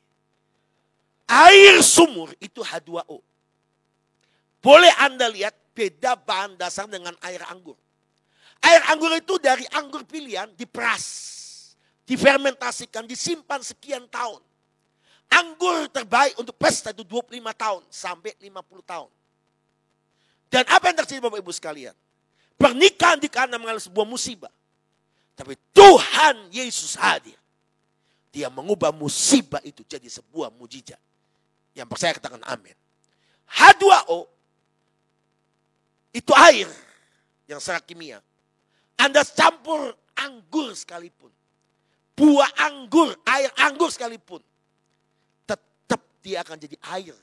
Air sumur itu H2O. Boleh Anda lihat beda bahan dasar dengan air anggur. Air anggur itu dari anggur pilihan diperas, difermentasikan, disimpan sekian tahun. Anggur terbaik untuk pesta itu 25 tahun sampai 50 tahun. Dan apa yang terjadi Bapak Ibu sekalian? Pernikahan di Kana mengalami sebuah musibah. Tapi Tuhan Yesus hadir. Dia mengubah musibah itu jadi sebuah mujizat. Yang percaya katakan amin. H2O itu air yang secara kimia. Anda campur anggur sekalipun. Buah anggur, air anggur sekalipun. Tetap dia akan jadi air.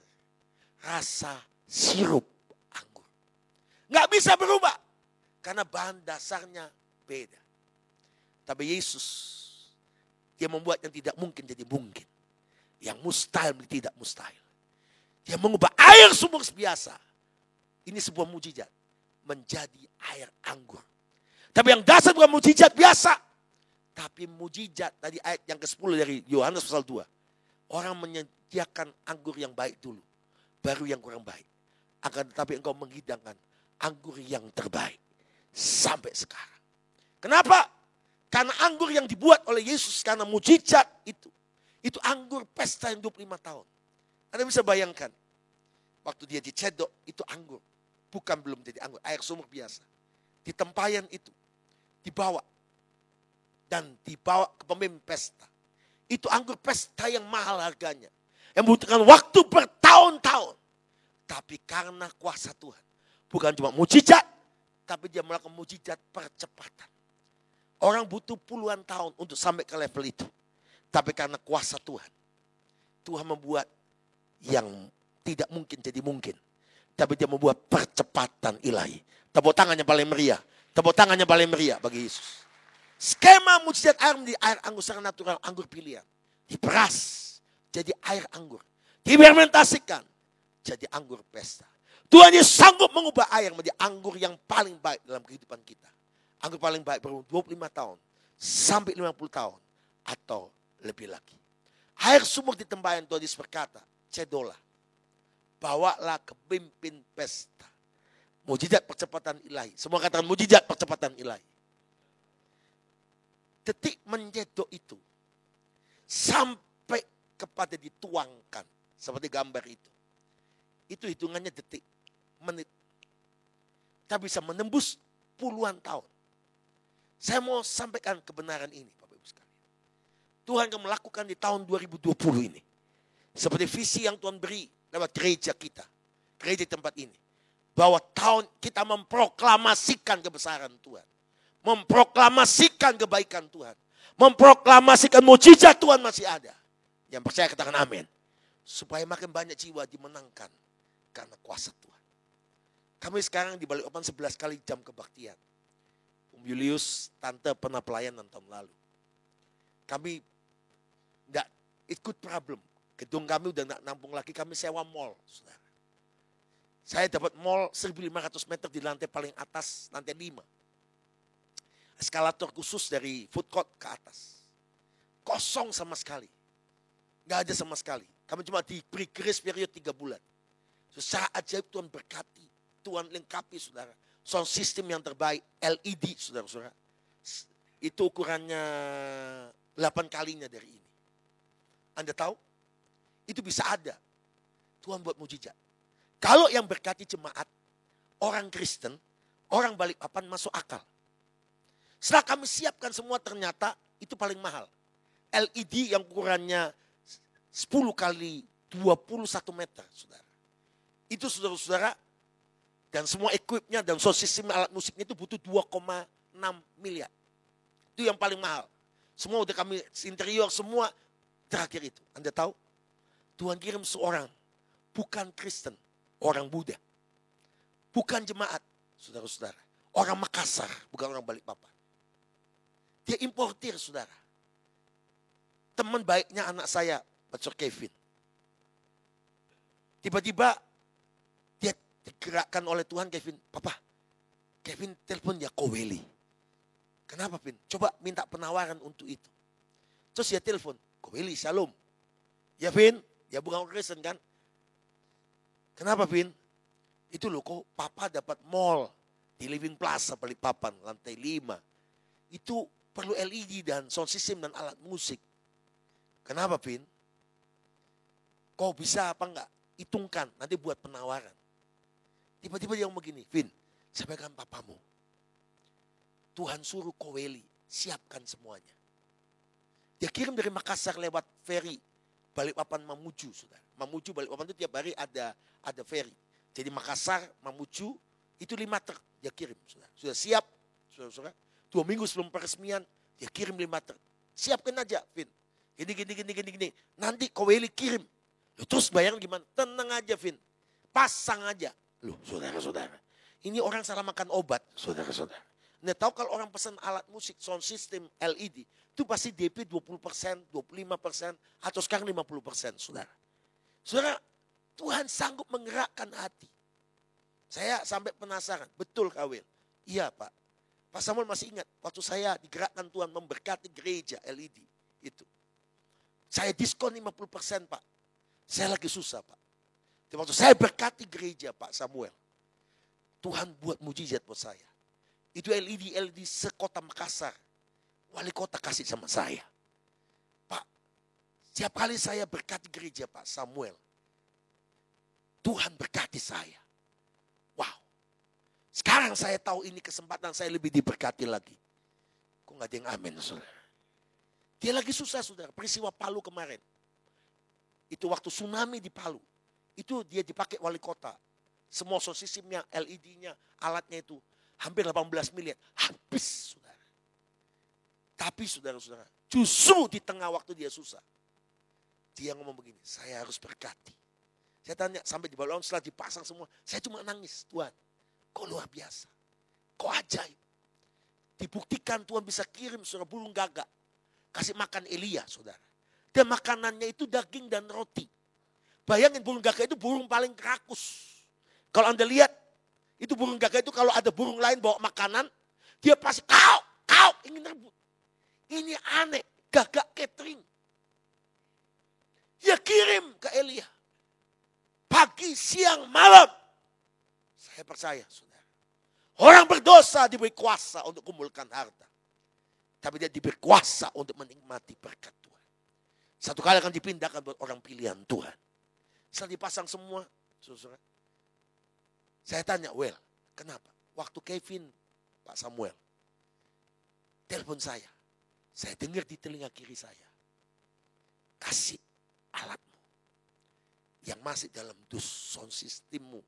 Rasa sirup anggur. Nggak bisa berubah. Karena bahan dasarnya beda. Tapi Yesus, dia membuat yang tidak mungkin jadi mungkin. Yang mustahil menjadi tidak mustahil. Dia mengubah air sumur biasa. Ini sebuah mujizat. Menjadi air anggur. Tapi yang dasar bukan mujizat biasa. Tapi mujizat tadi ayat yang ke-10 dari Yohanes pasal 2. Orang menyediakan anggur yang baik dulu. Baru yang kurang baik. Akan tetapi engkau menghidangkan anggur yang terbaik. Sampai sekarang. Kenapa? Karena anggur yang dibuat oleh Yesus karena mujizat itu. Itu anggur pesta yang 25 tahun. Anda bisa bayangkan. Waktu dia dicedok itu anggur. Bukan belum jadi anggur. Air sumur biasa. Di tempayan itu. Dibawa. Dan dibawa ke pemimpin pesta. Itu anggur pesta yang mahal harganya. Yang membutuhkan waktu bertahun-tahun. Tapi karena kuasa Tuhan. Bukan cuma mujizat. Tapi dia melakukan mujizat percepatan. Orang butuh puluhan tahun untuk sampai ke level itu. Tapi karena kuasa Tuhan. Tuhan membuat yang tidak mungkin jadi mungkin. Tapi dia membuat percepatan ilahi. Tepuk tangannya paling meriah. Tepuk tangannya paling meriah bagi Yesus. Skema mujizat air menjadi air anggur secara natural. Anggur pilihan. Diperas. Jadi air anggur. Difermentasikan. Jadi anggur pesta. Tuhan Yesus sanggup mengubah air menjadi anggur yang paling baik dalam kehidupan kita. Anggur paling baik berumur 25 tahun. Sampai 50 tahun. Atau lebih lagi. Air sumur di tempayan Tuhan Yesus berkata. Cedolah. Bawalah ke pimpin pesta. Mujizat percepatan ilahi. Semua katakan mujizat percepatan ilahi. Detik mencedok itu. Sampai kepada dituangkan. Seperti gambar itu. Itu hitungannya detik. Menit. Kita bisa menembus puluhan tahun. Saya mau sampaikan kebenaran ini Bapak Ibu sekalian. Tuhan akan melakukan di tahun 2020 ini. Seperti visi yang Tuhan beri lewat gereja kita. Gereja tempat ini. Bahwa tahun kita memproklamasikan kebesaran Tuhan. Memproklamasikan kebaikan Tuhan. Memproklamasikan mujizat Tuhan masih ada. Yang percaya katakan amin. Supaya makin banyak jiwa dimenangkan. Karena kuasa Tuhan. Kami sekarang di Balikpapan 11 kali jam kebaktian. Julius, tante pernah pelayanan tahun lalu. Kami tidak ikut problem. Gedung kami udah tidak nampung lagi, kami sewa mall. Saudara. Saya dapat mall 1.500 meter di lantai paling atas, lantai 5. Eskalator khusus dari food court ke atas. Kosong sama sekali. Nggak ada sama sekali. Kami cuma diberi grace period 3 bulan. Secara ajaib Tuhan berkati. Tuhan lengkapi saudara. Sound system yang terbaik, LED saudara-saudara. Itu ukurannya 8 kalinya dari ini. Anda tahu? Itu bisa ada. Tuhan buat mujizat. Kalau yang berkati jemaat, orang Kristen, orang Balikpapan masuk akal. Setelah kami siapkan semua ternyata itu paling mahal. LED yang ukurannya 10 kali 21 meter, saudara. Itu saudara-saudara, dan semua equipnya dan sound system alat musiknya itu butuh 2,6 miliar. Itu yang paling mahal. Semua udah kami interior semua terakhir itu. Anda tahu? Tuhan kirim seorang bukan Kristen, orang Buddha. Bukan jemaat, saudara-saudara. Orang Makassar, bukan orang Balikpapan. Dia importir, saudara. Teman baiknya anak saya, Pastor Kevin. Tiba-tiba dia digerakkan oleh Tuhan, Kevin. Papa, Kevin telepon ya Koweli. Kenapa, Vin? Coba minta penawaran untuk itu. Terus dia telepon, Koweli, Shalom. Ya, Vin, ya bukan orang Kristen kan? Kenapa, Vin? Itu loh, kok papa dapat mall di Living Plaza Balikpapan, lantai 5. Itu perlu LED dan sound system dan alat musik. Kenapa, Vin? Kau bisa apa enggak? Hitungkan, nanti buat penawaran. Tiba-tiba dia ngomong begini, Vin, sampaikan papamu. Tuhan suruh Koweli, siapkan semuanya. Dia kirim dari Makassar lewat ferry Balikpapan Mamuju, saudara. Mamuju Balikpapan itu tiap hari ada ferry. Jadi Makassar Mamuju itu 5 truk dia kirim, saudara. Sudah siap, saudara. 2 minggu sebelum peresmian dia kirim 5 truk. Siapkan aja, Vin. Gini. Nanti Koweli kirim. Loh, terus bayar gimana? Tenang aja, Vin. Pasang aja. Loh, saudara-saudara. Ini orang salah makan obat, saudara-saudara. Nah, tahu kalau orang pesan alat musik, sound system, LED, itu pasti DP 20%, 25%, atau sekarang 50%, saudara. Saudara, Tuhan sanggup menggerakkan hati. Saya sampai penasaran, betul Kawil? Iya, Pak. Pak Samuel masih ingat, waktu saya digerakkan Tuhan memberkati gereja LED, itu. Saya diskon 50%, Pak. Saya lagi susah, Pak. Jadi waktu saya berkati gereja, Pak Samuel, Tuhan buat mujizat buat saya. Itu LED sekota Makassar. Wali kota kasih sama saya. Pak, setiap kali saya berkati gereja Pak Samuel, Tuhan berkati saya. Wow. Sekarang saya tahu ini kesempatan saya lebih diberkati lagi. Kok gak ada yang amin, saudara? Dia lagi susah, saudara. Peristiwa Palu kemarin. Itu waktu tsunami di Palu. Itu dia dipakai wali kota. Semua sound systemnya, LED-nya, alatnya itu. Hampir 18 miliar. Habis, saudara. Tapi saudara-saudara, justru di tengah waktu dia susah. Dia ngomong begini, saya harus berkati. Saya tanya, sampai di balon setelah dipasang semua. Saya cuma nangis, Tuhan. Kok luar biasa. Kok ajaib. Dibuktikan Tuhan bisa kirim saudara burung gagak. Kasih makan Elia, saudara. Dan makanannya itu daging dan roti. Bayangin burung gagak itu burung paling rakus. Kalau Anda lihat, itu burung gagak itu kalau ada burung lain bawa makanan, dia pasti kau ingin rebut. Ini aneh, gagak catering. Dia kirim ke Elia. Pagi, siang, malam. Saya percaya, saudara. Orang berdosa diberi kuasa untuk kumpulkan harta. Tapi dia diberi kuasa untuk menikmati berkat Tuhan. Satu kali akan dipindahkan buat orang pilihan Tuhan. Setelah dipasang semua, saudara. Saya tanya, well, kenapa? Waktu Kevin, Pak Samuel, telepon saya dengar di telinga kiri saya, kasih alatmu yang masih dalam dus sound systemmu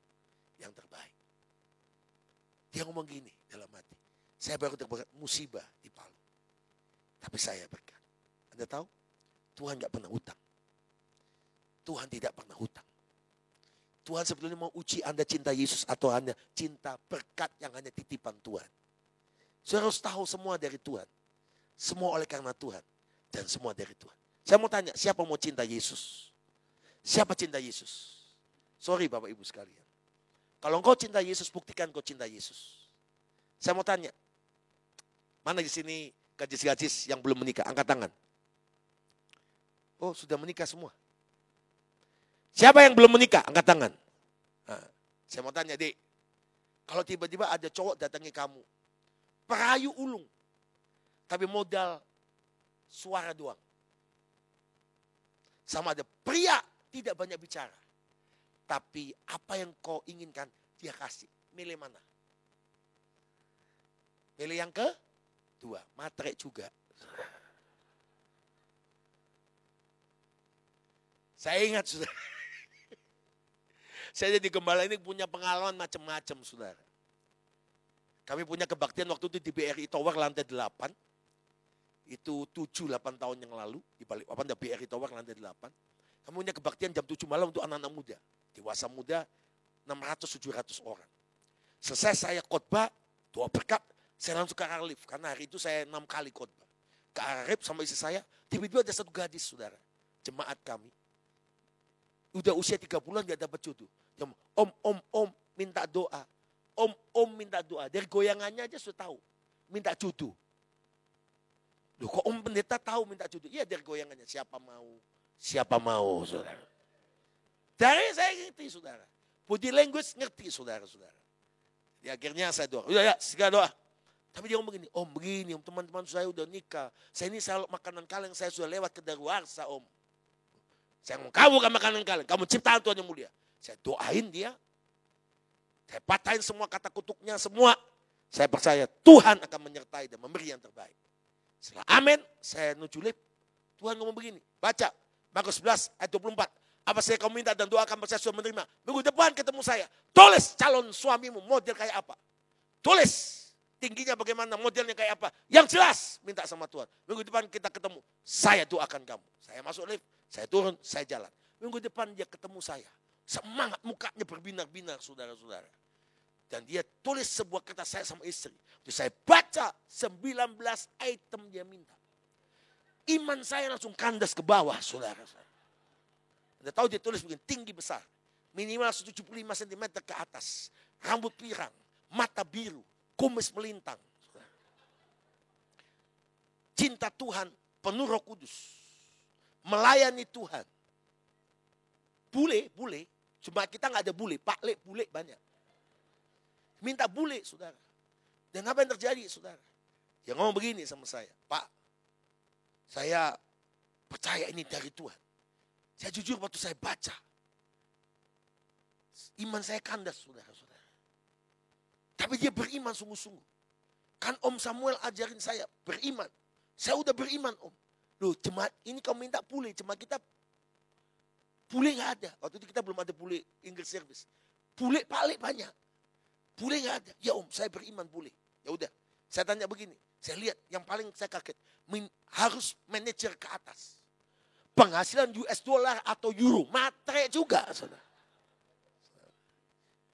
yang terbaik. Dia ngomong gini dalam hati, saya baru terberkat musibah di Palu, tapi saya berkat. Anda tahu, Tuhan gak pernah hutang. Tuhan tidak pernah hutang. Tuhan sebetulnya mau uji Anda cinta Yesus atau hanya cinta berkat yang hanya titipan Tuhan. Saya harus tahu semua dari Tuhan. Semua oleh karena Tuhan. Dan semua dari Tuhan. Saya mau tanya, siapa mau cinta Yesus? Siapa cinta Yesus? Sorry Bapak Ibu sekalian. Kalau engkau cinta Yesus, buktikan kau cinta Yesus. Saya mau tanya, mana di sini gadis-gadis yang belum menikah? Angkat tangan. Oh, sudah menikah semua. Siapa yang belum menikah? Angkat tangan. Nah, saya mau tanya, Dek. Kalau tiba-tiba ada cowok datangi kamu. Perayu ulung. Tapi modal suara doang. Sama ada pria tidak banyak bicara. Tapi apa yang kau inginkan, dia kasih. Milih mana? Milih yang kedua. Matre juga. Saya ingat, saudara. Saya jadi gembala ini punya pengalaman macam-macam, saudara. Kami punya kebaktian waktu itu di BRI Tower lantai 8. Itu 7-8 tahun yang lalu. Di Balikpapan ada BRI Tower lantai 8. Kami punya kebaktian jam 7 malam untuk anak-anak muda. Dewasa muda 600-700 orang. Selesai saya khotbah, doa berkat, saya langsung ke arah lift. Karena hari itu saya 6 kali khotbah. Ke arah lift sama istri saya, tiba-tiba ada satu gadis, saudara. Jemaat kami. Udah usia 3 bulan gak dapat jodoh. Dia om, minta doa. Om minta doa. Dari goyangannya aja sudah tahu. Minta jodoh. Loh, kok Om Pendeta tahu minta jodoh? Iya, dari goyangannya. Siapa mau? Siapa mau, saudara? Dari saya ngerti, saudara. Body language ngerti, saudara-saudara. Di akhirnya saya doa. Udah ya, segala doa. Tapi dia ngomong begini, Om begini, Om teman-teman saya udah nikah. Saya ini selalu makanan kalian, saya sudah lewat kedaluarsa, Om. Saya ngomong, kamu kan makanan kalian, kamu ciptaan Tuhan yang mulia. Saya doain dia. Saya patahin semua kata kutuknya, semua. Saya percaya Tuhan akan menyertai dan memberi yang terbaik. Setelah amin, saya nujulip. Tuhan ngomong begini, baca. Markus 11 ayat 24. Apa saya kamu minta dan doakan percaya sudah menerima. Minggu depan ketemu saya. Tulis calon suamimu model kayak apa. Tulis tingginya bagaimana, modelnya kayak apa. Yang jelas minta sama Tuhan. Minggu depan kita ketemu. Saya doakan kamu. Saya masuk lift, saya turun, saya jalan. Minggu depan dia ketemu saya. Semangat mukanya berbinar-binar, saudara-saudara. Dan dia tulis sebuah kertas saya sama istri. Terus saya baca 19 item dia minta. Iman saya langsung kandas ke bawah, saudara-saudara. Anda tahu dia tulis begini, tinggi besar. Minimal 75 cm ke atas. Rambut pirang, mata biru, kumis melintang. Cinta Tuhan, penuh Roh Kudus. Melayani Tuhan. Bule. Cuma kita nggak ada bule, pakle, bule banyak. Minta bule, saudara. Dan apa yang terjadi, saudara? Dia ngomong begini sama saya, Pak, saya percaya ini dari Tuhan. Saya jujur waktu saya baca, iman saya kandas, saudara-saudara. Tapi dia beriman sungguh-sungguh. Kan Om Samuel ajarin saya beriman. Saya udah beriman, Om. Loh, jemaat ini kamu minta bule, jemaat kita bule nggak ada. Waktu itu kita belum ada bule English service. Bule paling banyak. Bule nggak ada. Ya Om, saya beriman bule. Ya udah. Saya tanya begini. Saya lihat yang paling saya kaget. Harus manajer ke atas. Penghasilan US dollar atau euro. Matre juga, saudara.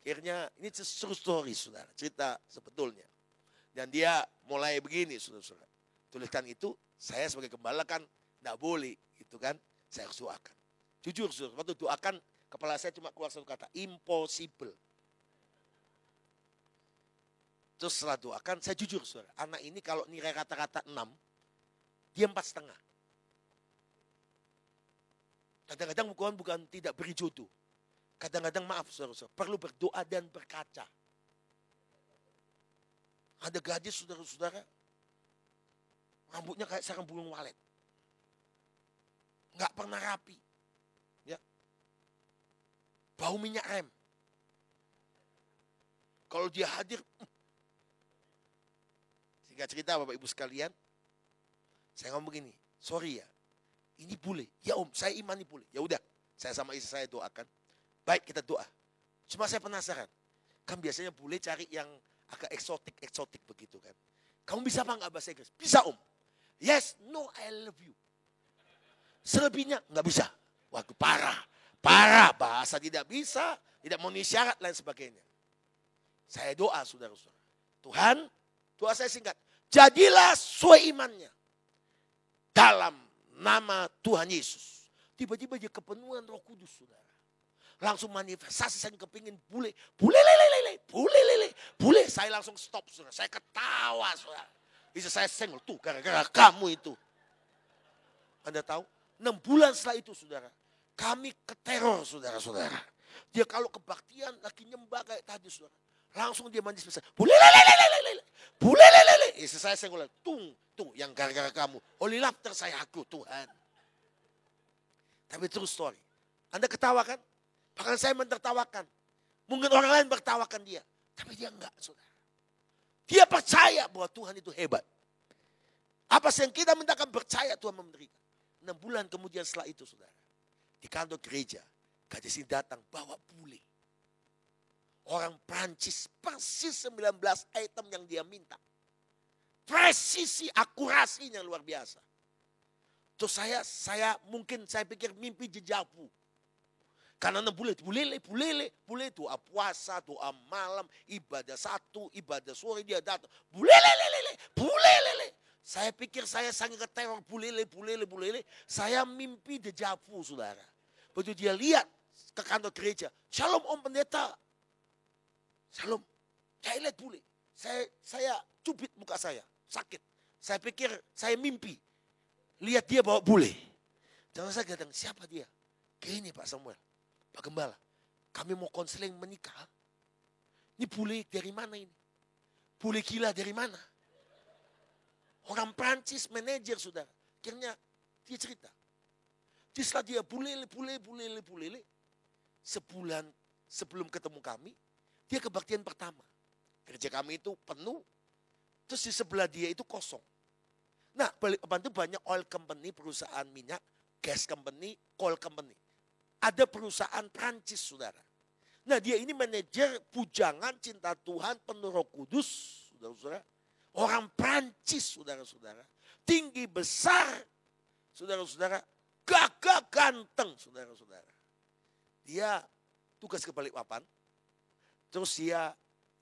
Akhirnya ini true story, saudara. Cerita sebetulnya. Dan dia mulai begini, saudara-saudara. Tuliskan itu, saya sebagai gembala kan tidak boleh. Itu kan, saya harus doakan. Jujur, saudara. Waktu doakan, kepala saya cuma keluar satu kata. Impossible. Terus setelah doakan, saya jujur, saudara. Anak ini kalau nilai rata-rata 6, dia 4,5. Kadang-kadang bukan tidak beri jodoh. Kadang-kadang maaf, saudara-saudara, perlu berdoa dan berkaca. Ada gadis, saudara-saudara, rambutnya kayak sarang burung walet. Nggak pernah rapi. Ya. Bau minyak rem. Kalau dia hadir, singkat cerita Bapak Ibu sekalian, saya ngomong begini, sorry ya, ini bule. Ya Om, saya imani bule. Ya udah, saya sama istri saya doakan. Baik, kita doa. Cuma saya penasaran. Kan biasanya bule cari yang agak eksotik begitu kan. Kamu bisa apa enggak bahasa Inggris? Bisa Om. Yes, no, I love you. Selebihnya enggak bisa. Waduh, parah. Bahasa tidak bisa, tidak memenuhi syarat lain sebagainya. Saya doa, saudara-saudara. Tuhan, doa saya singkat. Jadilah sesuai imannya. Dalam nama Tuhan Yesus. Tiba-tiba dia kepenuhan Roh Kudus, saudara. Langsung manifestasi, saya kepingin bule. Saya langsung stop, saudara. Saya ketawa, saudara. Bisa saya senggol, tuh gara-gara kamu itu. Anda tahu? 6 bulan setelah itu, saudara. Kami keteror, saudara-saudara. Dia kalau kebaktian, lagi nyembah kayak tadi, saudara. Langsung dia manifestasi. Bule. Istri saya senggol, tuh yang gara-gara kamu. Holy laughter saya aku, Tuhan. Tapi true story. Anda ketawa kan? Bahkan saya mentertawakan. Mungkin orang lain bertawakan dia. Tapi dia enggak, saudara. Dia percaya bahwa Tuhan itu hebat. Apa yang kita mintakan percaya Tuhan memberikan. 6 bulan kemudian setelah itu, saudara. Di kantor gereja, gadis ini datang bawa bule. Orang Prancis, persis 19 item yang dia minta. Presisi, akurasinya luar biasa. Terus saya pikir mimpi dejavu. Karena bule doa puasa, doa malam, ibadah satu, ibadah sore dia datang. Bule. Saya pikir saya sangat keteror bule. Saya mimpi dejavu, saudara. Begitu dia lihat ke kantor gereja. Shalom Om Pendeta. Shalom. Saya lihat bule. Saya cubit muka saya. Sakit. Saya pikir saya mimpi. Lihat dia bawa bule. Jangan saya katakan, siapa dia? Gini Pak Samuel, Pak Gembala. Kami mau konseling menikah. Ini bule dari mana ini? Bule gila dari mana? Orang Prancis, manajer saudara. Akhirnya dia cerita. Setelah dia bule. Sebulan sebelum ketemu kami, dia kebaktian pertama. Gereja kami itu penuh. Terus di sebelah dia itu kosong. Nah, Balikpapan itu banyak oil company, perusahaan minyak, gas company, coal company. Ada perusahaan Prancis, saudara. Nah, dia ini manajer pujangan, cinta Tuhan, penuh Roh Kudus, saudara-saudara. Orang Prancis, saudara-saudara. Tinggi besar, saudara-saudara. Gagah ganteng, saudara-saudara. Dia tugas ke Balikpapan. Terus dia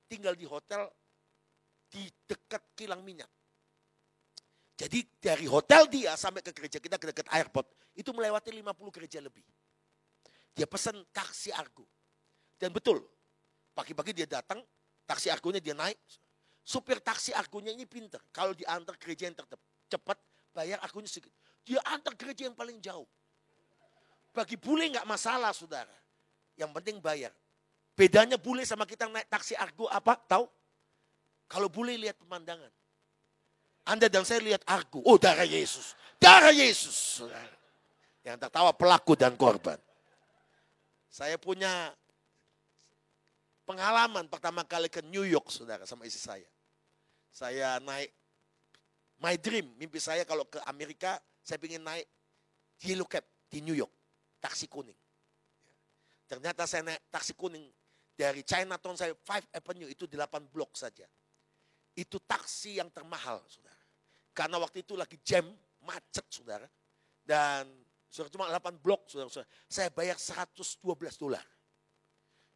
tinggal di hotel di dekat kilang minyak. Jadi dari hotel dia sampai ke gereja kita ke dekat airport, itu melewati 50 gereja lebih. Dia pesan taksi Argo. Dan betul, pagi-pagi dia datang, taksi Argonya dia naik. Supir taksi Argonya ini pinter. Kalau diantar gereja yang cepat, bayar Argonya sedikit. Dia antar gereja yang paling jauh. Bagi bule nggak masalah, saudara. Yang penting bayar. Bedanya bule sama kita naik taksi Argo apa? Tahu? Kalau bule lihat pemandangan. Anda dan saya lihat Argo. Oh, darah Yesus. Darah Yesus. Saudara. Yang tertawa pelaku dan korban. Saya punya pengalaman pertama kali ke New York, saudara, sama istri saya. Saya naik, my dream, mimpi saya kalau ke Amerika, saya ingin naik Yellow Cab di New York. Taksi kuning. Ternyata saya naik taksi kuning dari Chinatown saya 5 Avenue itu 8 blok saja. Itu taksi yang termahal, saudara. Karena waktu itu lagi jam, macet, saudara. Dan saudara cuma 8 blok, saudara. Saya bayar $112.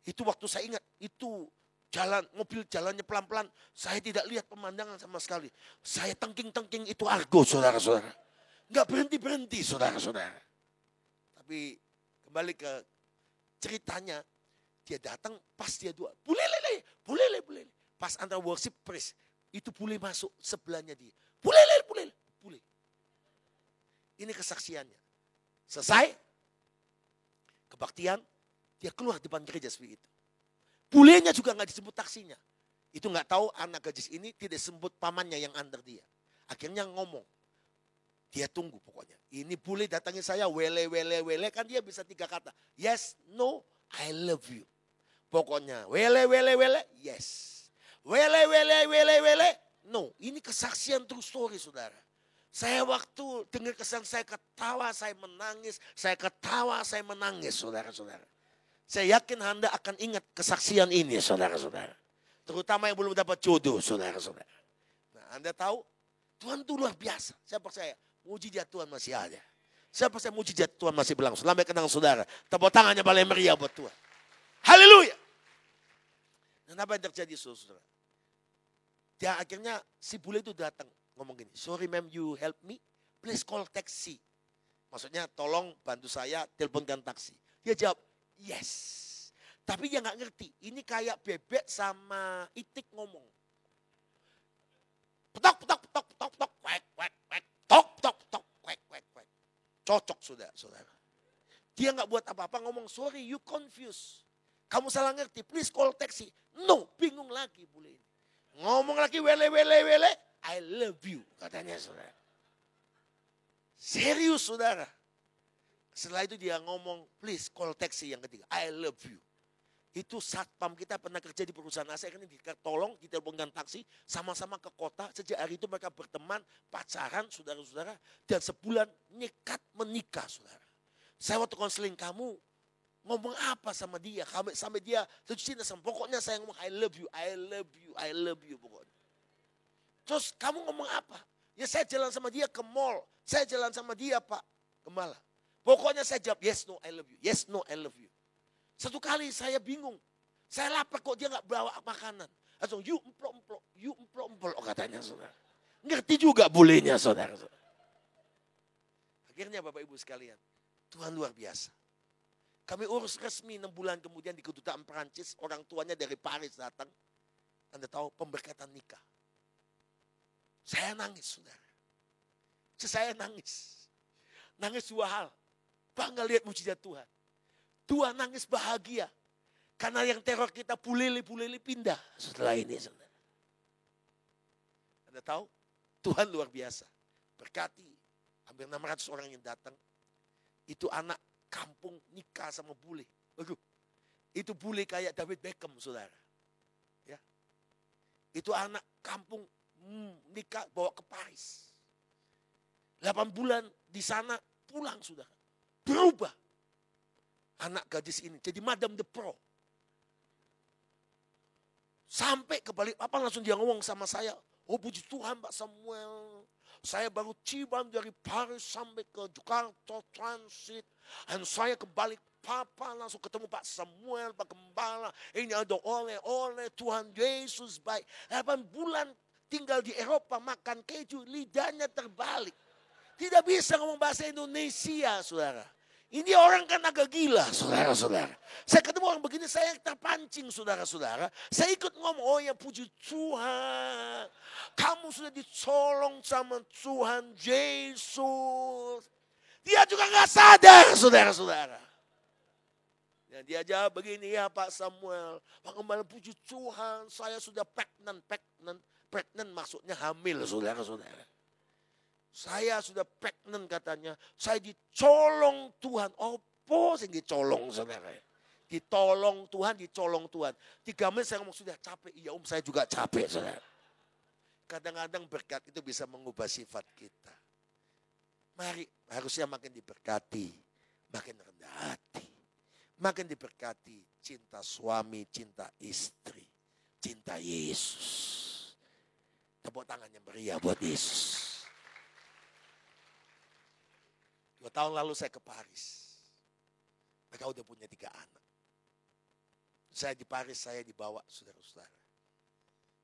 Itu waktu saya ingat, itu jalan, mobil jalannya pelan-pelan. Saya tidak lihat pemandangan sama sekali. Saya tengking-tengking itu Argo, saudara-saudara. Enggak berhenti-berhenti, saudara-saudara. Tapi kembali ke ceritanya, dia datang pas dia dua. Bule. Pas antara worship praise, itu bule masuk sebelahnya dia. Bule. Ini kesaksiannya. Selesai, kebaktian, dia keluar depan gereja seperti itu. Bulenya juga nggak disebut taksinya. Itu nggak tahu anak gadis ini tidak sebut pamannya yang antar dia. Akhirnya ngomong. Dia tunggu pokoknya. Ini bule datangin saya, wele, kan dia bisa 3 kata. Yes, no, I love you. Pokoknya, wele, yes. Wele, no. Ini kesaksian true story, saudara. Saya waktu dengar kesan saya ketawa, saya menangis. Saya ketawa, saya menangis, saudara-saudara. Saya yakin Anda akan ingat kesaksian ini, saudara-saudara. Terutama yang belum dapat jodoh, saudara-saudara. Nah, Anda tahu, Tuhan itu luar biasa. Saya percaya, mujizat Tuhan masih ada. Saya percaya mujizat Tuhan masih berlangsung. Lambaikan tangan saudara. Tepuk tangannya paling meriah buat Tuhan. Haleluya. Dan apa yang terjadi, saudara? Dan akhirnya si bule itu datang. Ngomong gini, sorry ma'am, you help me, please call taxi. Maksudnya tolong bantu saya teleponkan taksi. Dia jawab, yes. Tapi dia nggak ngerti, ini kayak bebek sama itik ngomong. Petok, wek, tok, wek. Cocok saudara. Dia nggak buat apa-apa, ngomong sorry, you confused. Kamu salah ngerti, please call taxi. No, bingung lagi bule ini. Ngomong lagi wele, I love you, katanya saudara. Serius saudara. Setelah itu dia ngomong, please call taxi yang ketiga, I love you. Itu satpam kita pernah kerja di perusahaan AC, kan tolong diteleponkan taksi, sama-sama ke kota. Sejak hari itu mereka berteman, pacaran, saudara-saudara. Dan sebulan nekat menikah, saudara. Saya waktu konseling, kamu ngomong apa sama dia? Sampai dia cinta sama, pokoknya saya ngomong I love you pokoknya. Terus kamu ngomong apa? Ya saya jalan sama dia ke mall. Saya jalan sama dia Pak Gembala. Pokoknya saya jawab yes, no, I love you. Yes, no, I love you. Satu kali saya bingung. Saya lapar kok dia gak bawa makanan. Langsung you emplok, katanya saudara. Ngerti juga bulenya saudara. Akhirnya Bapak Ibu sekalian. Tuhan luar biasa. Kami urus resmi 6 bulan kemudian di kedutaan Perancis. Orang tuanya dari Paris datang. Anda tahu pemberkatan nikah. Saya nangis, saudara. Saya nangis. Nangis dua hal. Bangga lihat mujizat Tuhan. Tuhan nangis bahagia. Karena yang teror kita pulele pindah setelah ini, saudara. Anda tahu? Tuhan luar biasa. Berkati hampir 600 orang yang datang. Itu anak kampung nikah sama bule. Aduh, itu bule kayak David Beckham, saudara. Ya. Itu anak kampung nikah bawa ke Paris. 8 bulan di sana pulang, saudara. Berubah. Anak gadis ini jadi Madame de Pro. Sampai ke Balikpapan langsung dia ngomong sama saya. Oh puji Tuhan Pak Samuel. Saya baru ciban dari Paris sampai ke Jakarta transit. Dan saya ke Balikpapan langsung ketemu Pak Samuel, Pak Gembala. Ini ada oleh Tuhan Yesus baik. 8 bulan tinggal di Eropa makan keju. Lidahnya terbalik. Tidak bisa ngomong bahasa Indonesia, saudara. Ini orang kan agak gila, saudara-saudara. Saya ketemu orang begini, saya terpancing, saudara-saudara. Saya ikut ngomong, oh ya puji Tuhan. Kamu sudah dicolong sama Tuhan Yesus. Dia juga gak sadar, saudara-saudara. Ya, dia jawab begini, ya Pak Samuel. Pak Gembala puji Tuhan, saya sudah pregnant maksudnya hamil, saudara-saudara. Saya sudah pregnant katanya. Saya dicolong Tuhan. Apa sih dicolong, saudara? Ditolong Tuhan, dicolong Tuhan. 3 menit saya ngomong sudah capek. Iya saya juga capek, saudara. Kadang-kadang berkat itu bisa mengubah sifat kita. Mari, harusnya makin diberkati. Makin rendah hati. Makin diberkati. Cinta suami, cinta istri. Cinta Yesus. Tepuk tangan yang meriah buat Yesus. 2 tahun lalu saya ke Paris. Mereka udah punya 3 anak. Saya di Paris, saya dibawa saudara-saudara.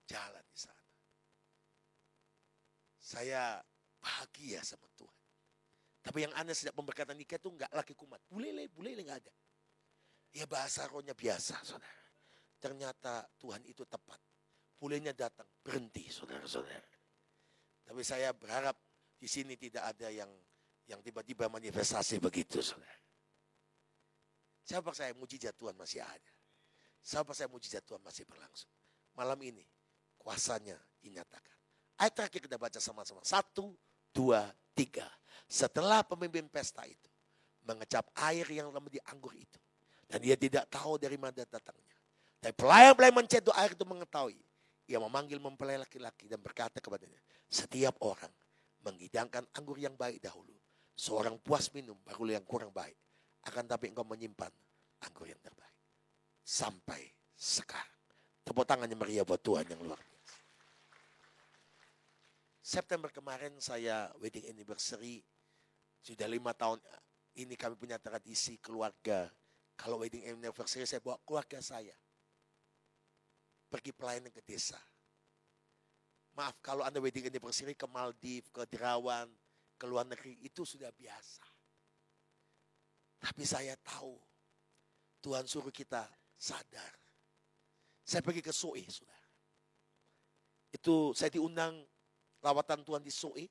Jalan di sana. Saya bahagia sama Tuhan. Tapi yang aneh sejak pemberkatan nikah itu enggak laki kumat. Bulele enggak ada. Ya bahasa rohnya biasa, saudara. Ternyata Tuhan itu tepat. Bulenya datang, berhenti, saudara-saudara. Tapi saya berharap di sini tidak ada yang tiba-tiba manifestasi begitu, saudara. Siapa saya mujizat Tuhan masih ada. Siapa saya mujizat Tuhan masih berlangsung. Malam ini kuasanya dinyatakan. Ayat terakhir kita baca sama-sama. 1, 2, 3. Setelah pemimpin pesta itu mengecap air yang lama di anggur itu. Dan dia tidak tahu dari mana datangnya. Tapi pelayan-pelayan mencetuk air itu mengetahui. Ia memanggil mempelai laki-laki dan berkata kepadanya. Setiap orang menghidangkan anggur yang baik dahulu. Seorang puas minum baru yang kurang baik. Akan tapi engkau menyimpan anggur yang terbaik. Sampai sekarang. Tepuk tangan yang meriah buat Tuhan yang luar biasa. September kemarin saya wedding anniversary. Sudah 5 tahun ini kami punya tradisi keluarga. Kalau wedding anniversary saya bawa keluarga saya. Pergi pelayanan ke desa. Maaf kalau Anda wedding anniversary ke Maldives, ke Derawan, ke luar negeri itu sudah biasa. Tapi saya tahu Tuhan suruh kita sadar. Saya pergi ke Soe, saudara. Itu saya diundang lawatan Tuhan di Soe.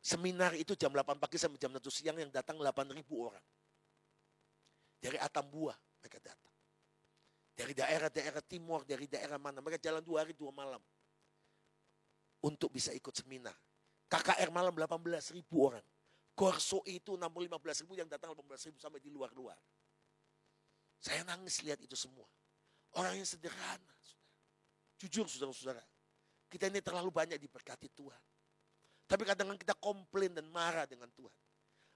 Seminar itu jam 8 pagi sampai jam 1 siang yang datang 8.000 orang. Dari Atambua mereka datang. Dari daerah-daerah timur, dari daerah mana. Mereka jalan 2 hari 2 malam. Untuk bisa ikut seminar. KKR malam 18.000 orang. Korso itu 15.000 yang datang 18.000 sampai di luar-luar. Saya nangis lihat itu semua. Orang yang sederhana. Jujur saudara-saudara. Kita ini terlalu banyak diberkati Tuhan. Tapi kadang-kadang kita komplain dan marah dengan Tuhan.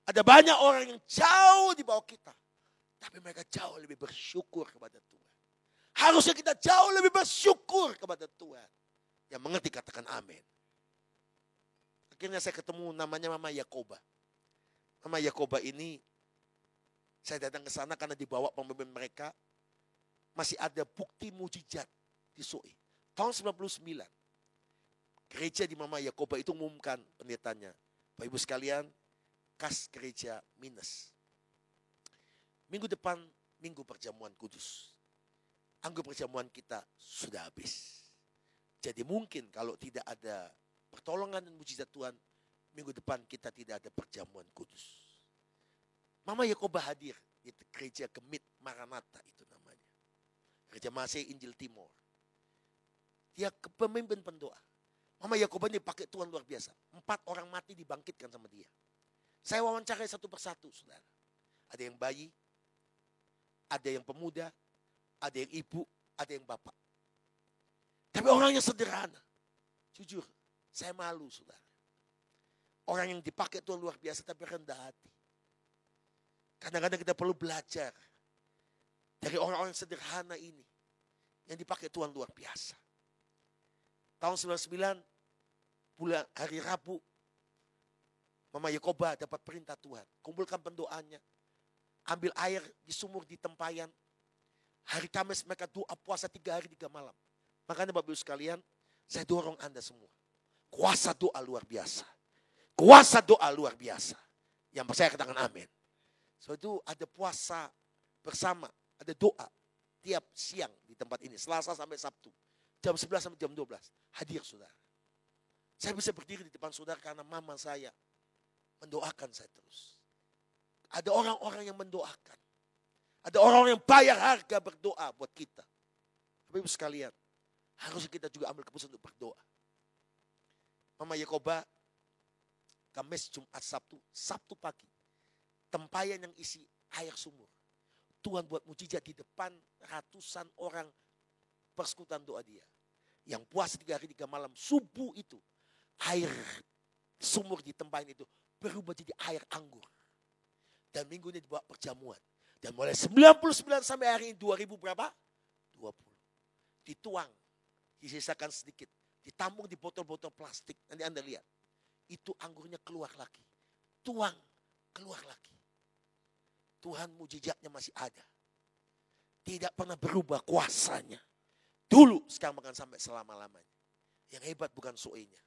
Ada banyak orang yang jauh di bawah kita. Tapi mereka jauh lebih bersyukur kepada Tuhan. Harusnya kita jauh lebih bersyukur kepada Tuhan. Yang mengerti katakan amin. Akhirnya saya ketemu namanya Mama Yakoba. Mama Yakoba ini, saya datang ke sana karena dibawa pemimpin mereka. Masih ada bukti mujizat di Soe. Tahun 99. Gereja di Mama Yakoba itu mengumumkan pendetanya. Bapak Ibu sekalian, kas gereja minus. Minggu depan, minggu perjamuan kudus. Anggur perjamuan kita sudah habis. Jadi mungkin kalau tidak ada pertolongan dan mujizat Tuhan, minggu depan kita tidak ada perjamuan kudus. Mama Yakoba hadir di gereja Gemit Maranatha itu namanya. Gereja Masih Injil Timur. Dia pemimpin pendoa. Mama Yakoba ini pakai Tuhan luar biasa. 4 orang mati dibangkitkan sama dia. Saya wawancarai satu persatu, saudara. Ada yang bayi, ada yang pemuda, ada yang ibu, ada yang bapak. Tapi orangnya sederhana. Jujur, saya malu, saudara. Orang yang dipakai Tuhan luar biasa tapi rendah hati. Kadang-kadang kita perlu belajar dari orang-orang sederhana ini yang dipakai Tuhan luar biasa. Tahun 99, bulan hari Rabu, Mama Yakoba dapat perintah Tuhan. Kumpulkan pendoanya. Ambil air di sumur di tempayan. Hari Kamis mereka doa puasa 3 hari 3 malam. Makanya Bapak Ibu sekalian, saya dorong Anda semua. Kuasa doa luar biasa. Kuasa doa luar biasa. Yang percaya katakan amin. So itu ada puasa bersama, ada doa tiap siang di tempat ini. Selasa sampai Sabtu. Jam 11 sampai jam 12. Hadir saudara. Saya bisa berdiri di depan saudara karena mama saya mendoakan saya terus. Ada orang-orang yang mendoakan. Ada orang-orang yang bayar harga berdoa buat kita. Bapak Ibu sekalian, harus kita juga ambil keputusan untuk berdoa. Mama Yakoba, Kamis, Jumat, Sabtu, Sabtu pagi. Tempayan yang isi air sumur. Tuhan buat mujizat di depan ratusan orang persekutuan doa dia. Yang puasa 3 hari 3 malam, subuh itu. Air sumur di tempayan itu berubah jadi air anggur. Dan minggu ini dibawa perjamuan. Dan mulai 99 sampai hari ini 2000 berapa? 20. Dituang. Disisakan sedikit. Ditampung di botol-botol plastik. Nanti Anda lihat. Itu anggurnya keluar lagi. Tuang. Keluar lagi. Tuhan mujizatnya masih ada. Tidak pernah berubah kuasanya. Dulu sekarang bahkan sampai selama-lamanya. Yang hebat bukan soenya.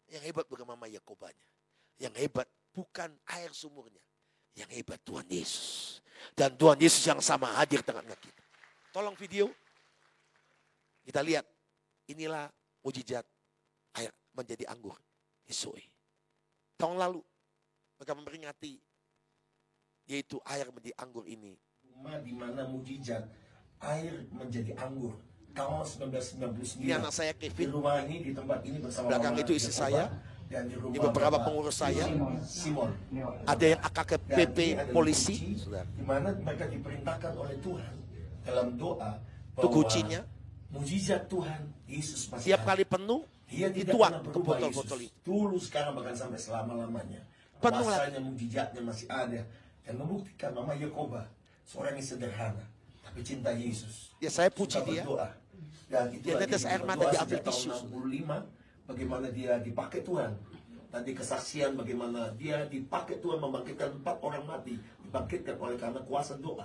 Yang hebat bukan Mama Yakobanya. Yang hebat bukan air sumurnya. Yang hebat Tuhan Yesus. Dan Tuhan Yesus yang sama hadir tengah-tengah kita. Tolong video. Kita lihat. Inilah mujizat air menjadi anggur di Zoe. Tahun lalu mereka memperingati yaitu air menjadi anggur ini. Rumah di mana mujizat air menjadi anggur. Tahun 1999. Ini anak saya Kevin. Di rumah ini, di tempat ini bersama belakang itu istri saya. Dan di beberapa pengurus saya. Simon. Ada yang AKKPP polisi. Di mana mereka diperintahkan oleh Tuhan dalam doa itu kuncinya. Mujizat Tuhan Yesus masih tiap kali penuh dia dituang ke botol-botol itu. Dulu sekarang bahkan sampai selama-lamanya. Penuh Kuasanya, mujizatnya masih ada. Dan membuktikan Mama Yakoba seorang yang sederhana tapi cinta Yesus. Ya saya puji dia. Berdoa. Dan itu dia netes air mata diambil tisu. Tahun 65 bagaimana dia dipakai Tuhan. Tadi kesaksian bagaimana dia dipakai Tuhan membangkitkan 4 orang mati. Dibangkitkan oleh karena kuasa doa.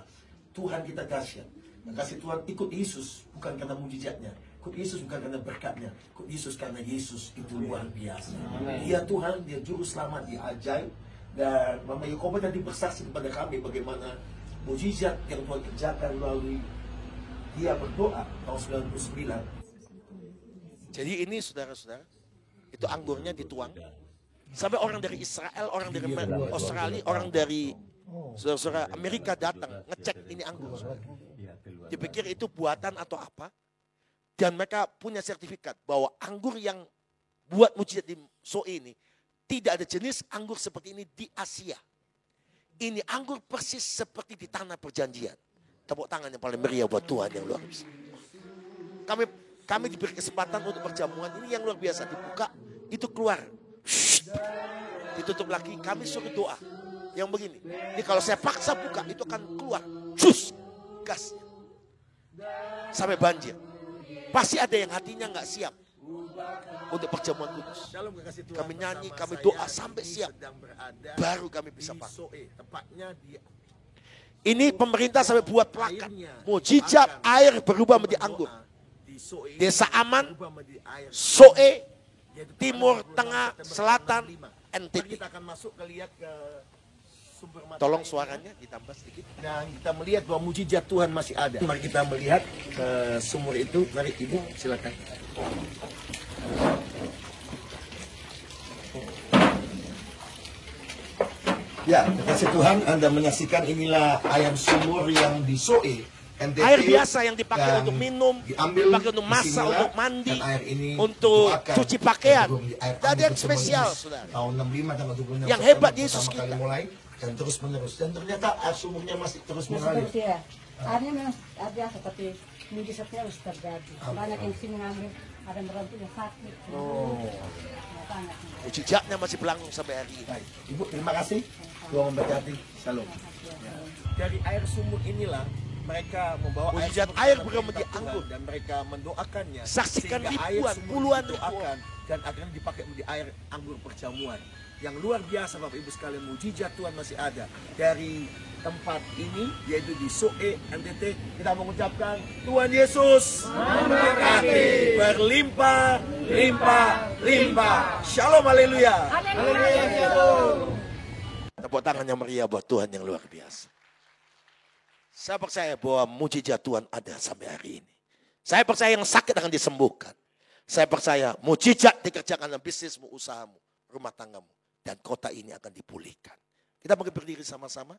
Tuhan kita dahsyat. Kasih Tuhan ikut Yesus bukan karena mujizatnya. Ikut Yesus bukan karena berkatnya. Ikut Yesus karena Yesus itu luar biasa. Dia Tuhan, dia juru selamat, dia ajaib. Dan Mama Yakoba tadi bersaksi kepada kami bagaimana mujizat yang Tuhan kerjakan melalui dia berdoa tahun 99. Jadi ini saudara-saudara, itu anggurnya dituang. Sampai orang dari Israel, orang dari Australia, orang dari saudara-saudara Amerika datang ngecek ini anggur. Dipikir itu buatan atau apa. Dan mereka punya sertifikat bahwa anggur yang buat mujizat di Zoe ini tidak ada jenis anggur seperti ini di Asia. Ini anggur persis seperti di tanah perjanjian. Tepuk tangan yang paling meriah buat Tuhan yang luar biasa. Kami diberi kesempatan untuk perjamuan ini yang luar biasa. Dibuka, itu keluar. Ditutup lagi, kami suruh doa. Yang begini. Ini kalau saya paksa buka, itu akan keluar. Gasnya. Sampai banjir. Pasti ada yang hatinya nggak siap untuk perjamuan kudus. Kami nyanyi, kami doa sampai siap. Baru kami bisa pakai. Ini pemerintah sampai buat plakat. Mujizat air berubah menjadi anggur. Desa Aman, Zoe, Timur, Tengah, Selatan, NTT. Tolong suaranya ditambah sedikit. Dan kita melihat bahwa mujizat Tuhan masih ada. Mari kita melihat ke sumur itu. Mari Ibu silakan. Ya, kasih Tuhan Anda menyaksikan inilah ayam sumur yang disoe. NTT, Air biasa yang dipakai dan untuk minum, diambil, dipakai untuk masak, disinilah, untuk mandi, dan air ini untuk didoakan. cuci pakaian. Air Dan anggur yang pertemuan spesial, Yesus saudara. Tahun 65 tanggal 26 Yang September hebat Yesus pertama kali kita. mulai dan terus menerus. Dan ternyata air sumurnya masih terus mengalir. Seperti ya. Airnya memang biasa tapi mujizatnya harus terjadi. Banyak yang sini ngambil, ada merantau yang sakit. Banyak. Mujizatnya masih berlangsung sampai hari ini. Baik. Ibu, terima kasih. Tuhan memberkati. Shalom. Dari air sumur inilah mereka membawa Mujizat sumur air dalam bukan perintah menjadi Tuhan anggur. dan mereka mendoakannya. Saksikan sehingga ribuan, air sumur puluhan didoakan dan akhirnya dipakai menjadi air anggur perjamuan. Yang luar biasa Bapak Ibu sekalian, mujizat Tuhan masih ada. Dari tempat ini yaitu di Soe NTT, kita mengucapkan Tuhan Yesus memberkati, berlimpah, limpah, limpah. Shalom, haleluya. Tepuk tangan yang meriah buat Tuhan yang luar biasa. Saya percaya bahwa mujizat Tuhan ada sampai hari ini. Saya percaya yang sakit akan disembuhkan. Saya percaya mujizat dikerjakan dalam bisnismu, usahamu, rumah tanggamu. Dan kota ini akan dipulihkan. Kita mungkin berdiri sama-sama.